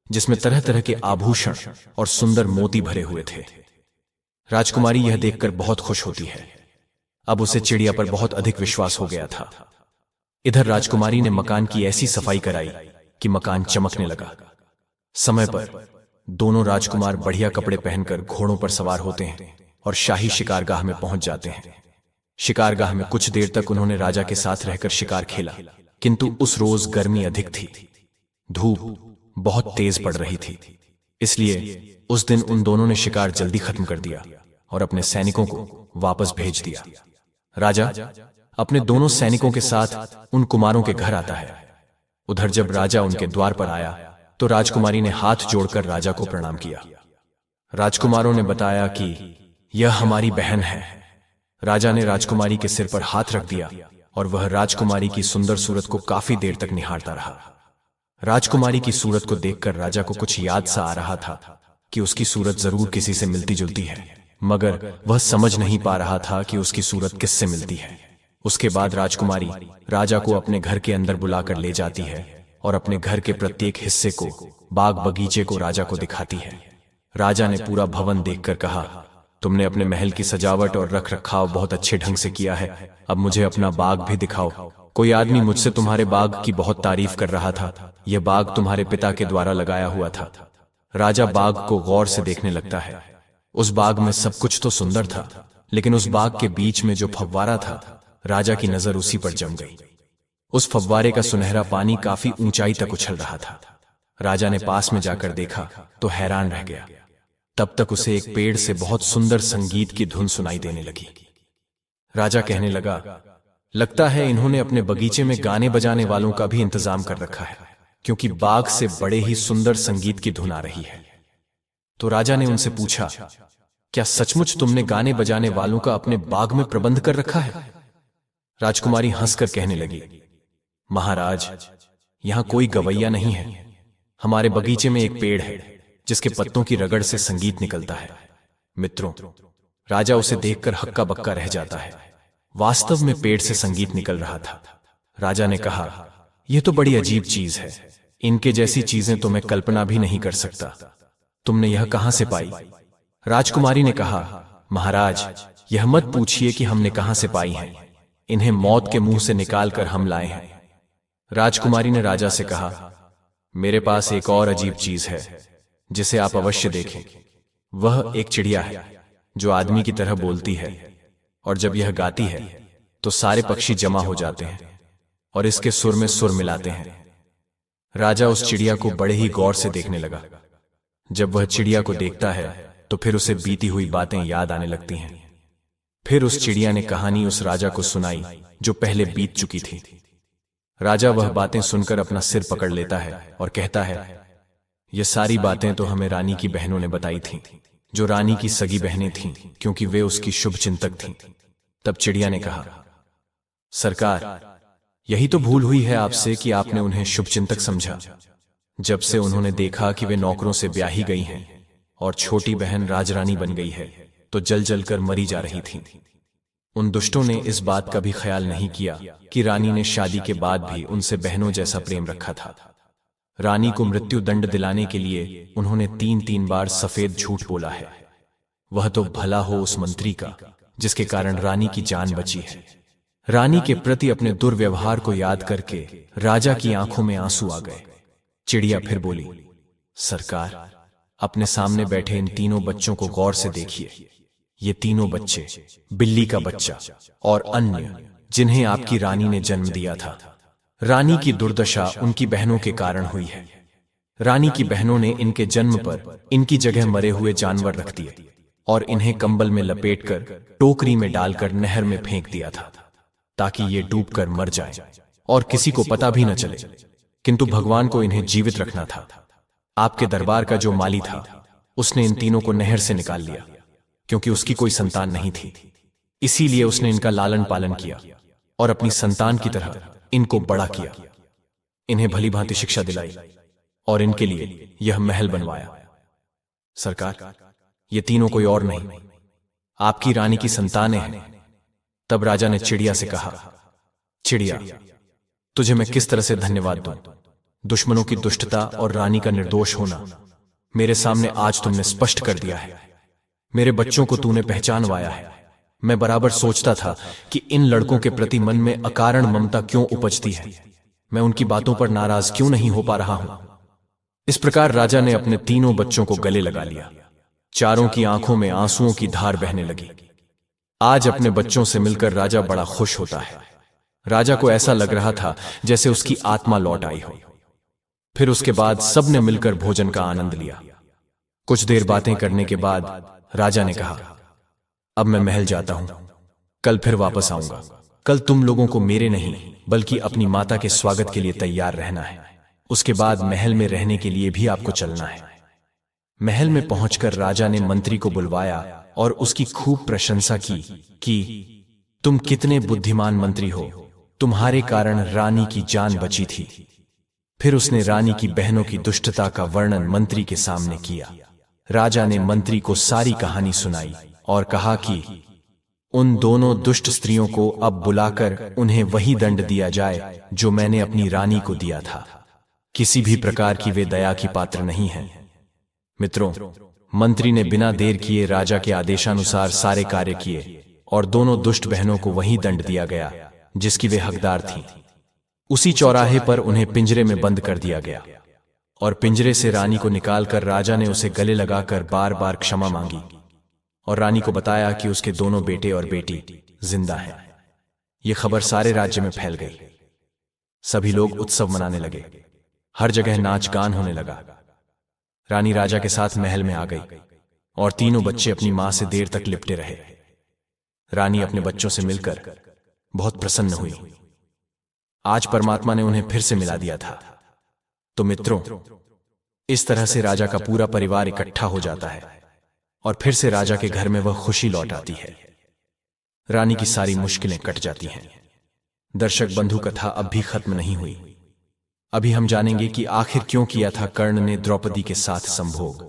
Speaker 1: जिसमें तरह तरह के आभूषण और सुंदर मोती भरे हुए थे। राजकुमारी यह देखकर बहुत खुश होती है। अब उसे चिड़िया पर बहुत अधिक विश्वास हो गया था। इधर राजकुमारी ने मकान की ऐसी सफाई कराई कि मकान चमकने लगा। समय पर दोनों राजकुमार बढ़िया कपड़े पहनकर घोड़ों पर सवार होते हैं और शाही शिकारगाह में पहुंच जाते हैं। शिकारगाह में कुछ देर तक उन्होंने राजा के साथ रहकर शिकार खेला, किंतु उस रोज गर्मी अधिक थी, धूप बहुत तेज पड़ रही थी। इसलिए उस दिन उन दोनों ने शिकार जल्दी खत्म कर दिया और अपने सैनिकों को वापस भेज दिया। राजा अपने दोनों सैनिकों के साथ उन कुमारों के घर आता है। उधर जब राजा उनके द्वार पर आया तो राजकुमारी ने हाथ जोड़कर राजा को प्रणाम किया। राजकुमारों ने बताया कि यह हमारी बहन है। राजा ने राजकुमारी के सिर पर हाथ रख दिया और वह राजकुमारी की सुंदर सूरत को काफी देर तक निहारता रहा। राजकुमारी की सूरत को देखकर राजा को कुछ याद सा आ रहा था कि उसकी सूरत जरूर किसी से मिलती जुलती है, मगर वह समझ नहीं पा रहा था कि उसकी सूरत किससे मिलती है। उसके बाद राजकुमारी राजा को अपने घर के अंदर बुलाकर ले जाती है और अपने घर के प्रत्येक हिस्से को, बाग बगीचे को राजा को दिखाती है। राजा ने पूरा भवन देखकर कहा, तुमने अपने महल की सजावट और रख रखाव बहुत अच्छे ढंग से किया है, अब मुझे अपना बाग भी दिखाओ। कोई आदमी मुझसे तुम्हारे बाग की बहुत तारीफ कर रहा था। यह बाग तुम्हारे पिता के द्वारा लगाया हुआ था। राजा बाग को गौर से देखने लगता है। उस बाग में सब कुछ तो सुंदर था, लेकिन उस बाग के बीच में जो फव्वारा था, राजा की नजर उसी पर जम गई। उस फव्वारे का सुनहरा पानी काफी ऊंचाई तक उछल रहा था। राजा ने पास में जाकर देखा तो हैरान रह गया। तब तक उसे एक पेड़ से बहुत सुंदर संगीत की धुन सुनाई देने लगी। राजा कहने लगा, लगता है इन्होंने अपने बगीचे में गाने बजाने वालों का भी इंतजाम कर रखा है, क्योंकि बाग से बड़े ही सुंदर संगीत की धुन आ रही है। तो राजा ने उनसे पूछा, क्या सचमुच तुमने गाने बजाने वालों का अपने बाग में प्रबंध कर रखा है? राजकुमारी हंसकर कहने लगी, महाराज, यहां कोई गवैया नहीं है। हमारे बगीचे में एक पेड़ है जिसके पत्तों की रगड़ से संगीत निकलता है। मित्रों, राजा उसे देखकर हक्का बक्का रह जाता है। वास्तव में पेड़ से संगीत निकल रहा था। राजा ने कहा, यह तो बड़ी अजीब चीज है। इनके जैसी चीजें तो मैं कल्पना भी नहीं कर सकता। तुमने यह कहां से पाई? राजकुमारी ने कहा, महाराज, यह मत पूछिए कि हमने कहां से पाई हैं। इन्हें मौत के मुंह से निकालकर हम लाए हैं। राजकुमारी ने राजा से कहा, मेरे पास एक और अजीब चीज है जिसे आप अवश्य देखें। वह एक चिड़िया है जो आदमी की तरह बोलती है, और जब यह गाती है तो सारे पक्षी जमा हो जाते हैं और इसके सुर में सुर मिलाते हैं। राजा उस चिड़िया को बड़े ही गौर से देखने लगा। जब वह चिड़िया को देखता है तो फिर उसे बीती हुई बातें याद आने लगती हैं। फिर उस चिड़िया ने कहानी उस राजा को सुनाई जो पहले बीत चुकी थी। राजा वह बातें सुनकर अपना सिर पकड़ लेता है और कहता है, ये सारी बातें तो हमें रानी की बहनों ने बताई थीं, जो रानी की सगी बहनें थीं, क्योंकि वे उसकी शुभ चिंतक थीं। तब चिड़िया ने कहा, सरकार, यही तो भूल हुई है आपसे कि आपने उन्हें शुभ चिंतक समझा। जब से उन्होंने देखा कि वे नौकरों से ब्याही गई हैं और छोटी बहन राजरानी बन गई है, तो जल जल कर मरी जा रही थीं। उन दुष्टों ने इस बात का भी ख्याल नहीं किया कि रानी ने शादी के बाद भी उनसे बहनों जैसा प्रेम रखा था। रानी को मृत्यु दंड दिलाने के लिए उन्होंने 3-3 बार सफेद झूठ बोला है। वह तो भला हो उस मंत्री का जिसके कारण रानी की जान बची है। रानी के प्रति अपने दुर्व्यवहार को याद करके राजा की आंखों में आंसू आ गए। चिड़िया फिर बोली, सरकार, अपने सामने बैठे इन तीनों बच्चों को गौर से देखिए। ये तीनों बच्चे, बिल्ली का बच्चा और अन्य, जिन्हें आपकी रानी ने जन्म दिया था। रानी की दुर्दशा उनकी बहनों के कारण हुई है। रानी की बहनों ने इनके जन्म पर इनकी जगह मरे हुए जानवर रख दिए और इन्हें कंबल में लपेटकर टोकरी में डालकर नहर में फेंक दिया था, ताकि ये डूबकर मर जाए और किसी को पता भी न चले। किंतु भगवान को इन्हें जीवित रखना था। आपके दरबार का जो माली था, उसने इन तीनों को नहर से निकाल लिया, क्योंकि उसकी कोई संतान नहीं थी। इसीलिए उसने इनका लालन पालन किया और अपनी संतान की तरह इनको बड़ा किया। इन्हें भली भांति शिक्षा दिलाई और इनके लिए यह महल बनवाया। सरकार, ये तीनों कोई और नहीं, आपकी रानी की संतानें हैं। तब राजा ने चिड़िया से कहा, चिड़िया, तुझे मैं किस तरह से धन्यवाद दूं? दुश्मनों की दुष्टता और रानी का निर्दोष होना मेरे सामने आज तुमने स्पष्ट कर दिया है। मेरे बच्चों को तूने पहचानवाया है। मैं बराबर सोचता था कि इन लड़कों के प्रति मन में अकारण ममता क्यों उपजती है। मैं उनकी बातों पर नाराज क्यों नहीं हो पा रहा हूं। इस प्रकार राजा ने अपने तीनों बच्चों को गले लगा लिया। चारों की आंखों में आंसुओं की धार बहने लगी। आज अपने बच्चों से मिलकर राजा बड़ा खुश होता है। राजा को ऐसा लग रहा था जैसे उसकी आत्मा लौट आई हो। फिर उसके बाद सबने मिलकर भोजन का आनंद लिया। कुछ देर बातें करने के बाद राजा ने कहा, अब मैं महल जाता हूं, कल फिर वापस आऊंगा। कल तुम लोगों को मेरे नहीं बल्कि अपनी माता के स्वागत के लिए तैयार रहना है। उसके बाद महल में रहने के लिए भी आपको चलना है। महल में पहुंचकर राजा ने मंत्री को बुलवाया और उसकी खूब प्रशंसा की कि तुम कितने बुद्धिमान मंत्री हो, तुम्हारे कारण रानी की जान बची थी। फिर उसने रानी की बहनों की दुष्टता का वर्णन मंत्री के सामने किया। राजा ने मंत्री को सारी कहानी सुनाई और कहा कि उन दोनों दुष्ट स्त्रियों को अब बुलाकर उन्हें वही दंड दिया जाए जो मैंने अपनी रानी को दिया था। किसी भी प्रकार की वे दया की पात्र नहीं हैं। मित्रों, मंत्री ने बिना देर किए राजा के आदेशानुसार सारे कार्य किए और दोनों दुष्ट बहनों को वही दंड दिया गया जिसकी वे हकदार थीं। उसी चौराहे पर उन्हें पिंजरे में बंद कर दिया गया और पिंजरे से रानी को निकालकर राजा ने उसे गले लगाकर बार बार क्षमा मांगी और रानी को बताया कि उसके दोनों बेटे और बेटी जिंदा हैं। यह खबर सारे राज्य में फैल गई। सभी लोग उत्सव मनाने लगे। हर जगह नाच गान होने लगा। रानी राजा के साथ महल में आ गई और तीनों बच्चे अपनी मां से देर तक लिपटे रहे। रानी अपने बच्चों से मिलकर बहुत प्रसन्न हुई। आज परमात्मा ने उन्हें फिर से मिला दिया था। तो मित्रों, इस तरह से राजा का पूरा परिवार इकट्ठा हो जाता है और फिर से राजा के घर में वह खुशी लौट आती है। रानी की सारी मुश्किलें कट जाती हैं। दर्शक बंधु, कथा अब भी खत्म नहीं हुई। अभी हम जानेंगे कि आखिर क्यों किया था कर्ण ने द्रौपदी के साथ संभोग।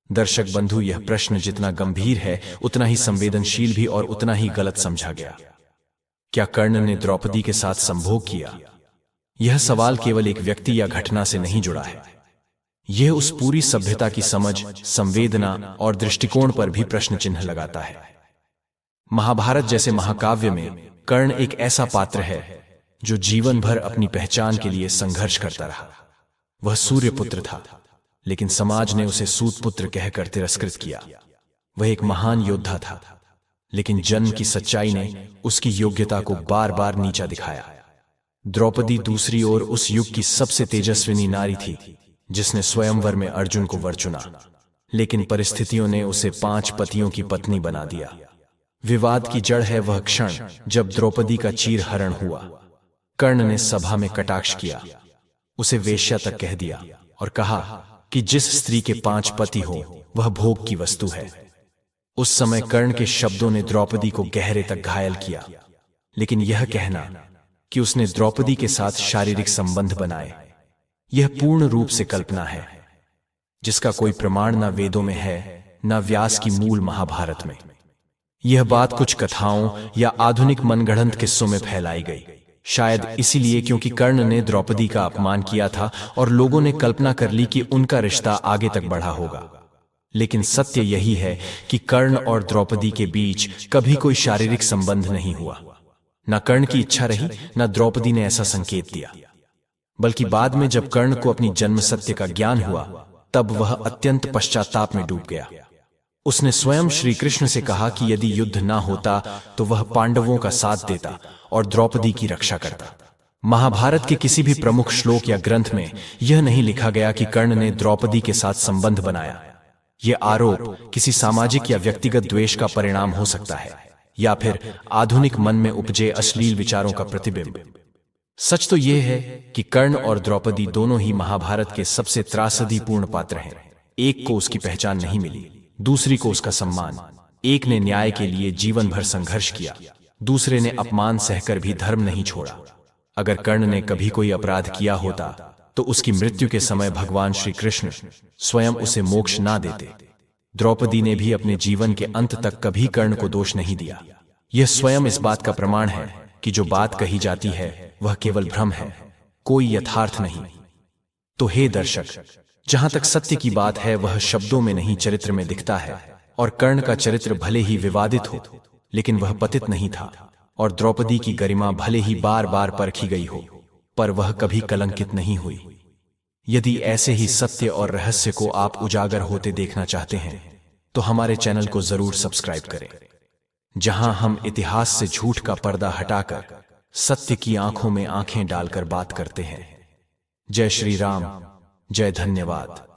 Speaker 1: दर्शक बंधु, यह प्रश्न जितना गंभीर है उतना ही संवेदनशील भी और उतना ही गलत समझा गया। क्या कर्ण ने द्रौपदी के साथ संभोग किया? यह सवाल केवल एक व्यक्ति या घटना से नहीं जुड़ा है। यह उस पूरी सभ्यता की समझ, संवेदना और दृष्टिकोण पर भी प्रश्न चिन्ह लगाता है। महाभारत जैसे महाकाव्य में कर्ण एक ऐसा पात्र है जो जीवन भर अपनी पहचान के लिए संघर्ष करता रहा। वह सूर्यपुत्र था, लेकिन समाज ने उसे सूतपुत्र कहकर तिरस्कृत किया। वह एक महान योद्धा था, लेकिन जन्म की सच्चाई ने उसकी योग्यता को बार बार नीचा दिखाया। द्रौपदी दूसरी ओर उस युग की सबसे तेजस्विनी नारी थी, जिसने स्वयंवर में अर्जुन को वर चुना, लेकिन परिस्थितियों ने उसे 5 पतियों की पत्नी बना दिया। विवाद की जड़ है वह क्षण जब द्रौपदी का चीरहरण हुआ। कर्ण ने सभा में कटाक्ष किया, उसे वेश्या तक कह दिया और कहा कि जिस स्त्री के 5 पति हो वह भोग की वस्तु है। उस समय कर्ण के शब्दों ने द्रौपदी को गहरे तक घायल किया, लेकिन यह कहना कि उसने द्रौपदी के साथ शारीरिक संबंध बनाए, यह पूर्ण रूप से कल्पना है, जिसका कोई प्रमाण न वेदों में है न व्यास की मूल महाभारत में। यह बात कुछ कथाओं या आधुनिक मनगढ़ंत किस्सों में फैलाई गई, शायद इसीलिए क्योंकि कर्ण ने द्रौपदी का अपमान किया था और लोगों ने कल्पना कर ली कि उनका रिश्ता आगे तक बढ़ा होगा। लेकिन सत्य यही है कि कर्ण और द्रौपदी के बीच कभी कोई शारीरिक संबंध नहीं हुआ। न कर्ण की इच्छा रही, न द्रौपदी ने ऐसा संकेत दिया। बल्कि बाद में जब कर्ण को अपनी जन्म सत्य का ज्ञान हुआ, तब वह अत्यंत पश्चाताप में डूब गया। उसने स्वयं श्री कृष्ण से कहा कि यदि युद्ध ना होता तो वह पांडवों का साथ देता और द्रौपदी की रक्षा करता। महाभारत के किसी भी प्रमुख श्लोक या ग्रंथ में यह नहीं लिखा गया कि कर्ण ने द्रौपदी के साथ संबंध बनाया। यह आरोप किसी सामाजिक या व्यक्तिगत द्वेष का परिणाम हो सकता है, या फिर आधुनिक मन में उपजे अश्लील विचारों का प्रतिबिंब। सच तो यह है कि कर्ण और द्रौपदी दोनों ही महाभारत के सबसे त्रासदीपूर्ण पात्र हैं। एक को उसकी पहचान नहीं मिली, दूसरी को उसका सम्मान। एक ने न्याय के लिए जीवन भर संघर्ष किया, दूसरे ने अपमान सहकर भी धर्म नहीं छोड़ा। अगर कर्ण ने कभी कोई अपराध किया होता तो उसकी मृत्यु के समय भगवान श्री कृष्ण स्वयं उसे मोक्ष ना देते। द्रौपदी ने भी अपने जीवन के अंत तक कभी कर्ण को दोष नहीं दिया। यह स्वयं इस बात का प्रमाण है कि जो बात कही जाती है वह केवल भ्रम है, कोई यथार्थ नहीं। तो हे दर्शक, जहां तक सत्य की बात है वह शब्दों में नहीं चरित्र में दिखता है। और कर्ण का चरित्र भले ही विवादित हो, लेकिन वह पतित नहीं था। और द्रौपदी की गरिमा भले ही बार बार परखी गई हो, पर वह कभी कलंकित नहीं हुई। यदि ऐसे ही सत्य और रहस्य को आप उजागर होते देखना चाहते हैं तो हमारे चैनल को जरूर सब्सक्राइब करें, जहां हम इतिहास से झूठ का पर्दा हटाकर सत्य की आंखों में आंखें डालकर बात करते हैं। जय श्री राम, जय धन्यवाद।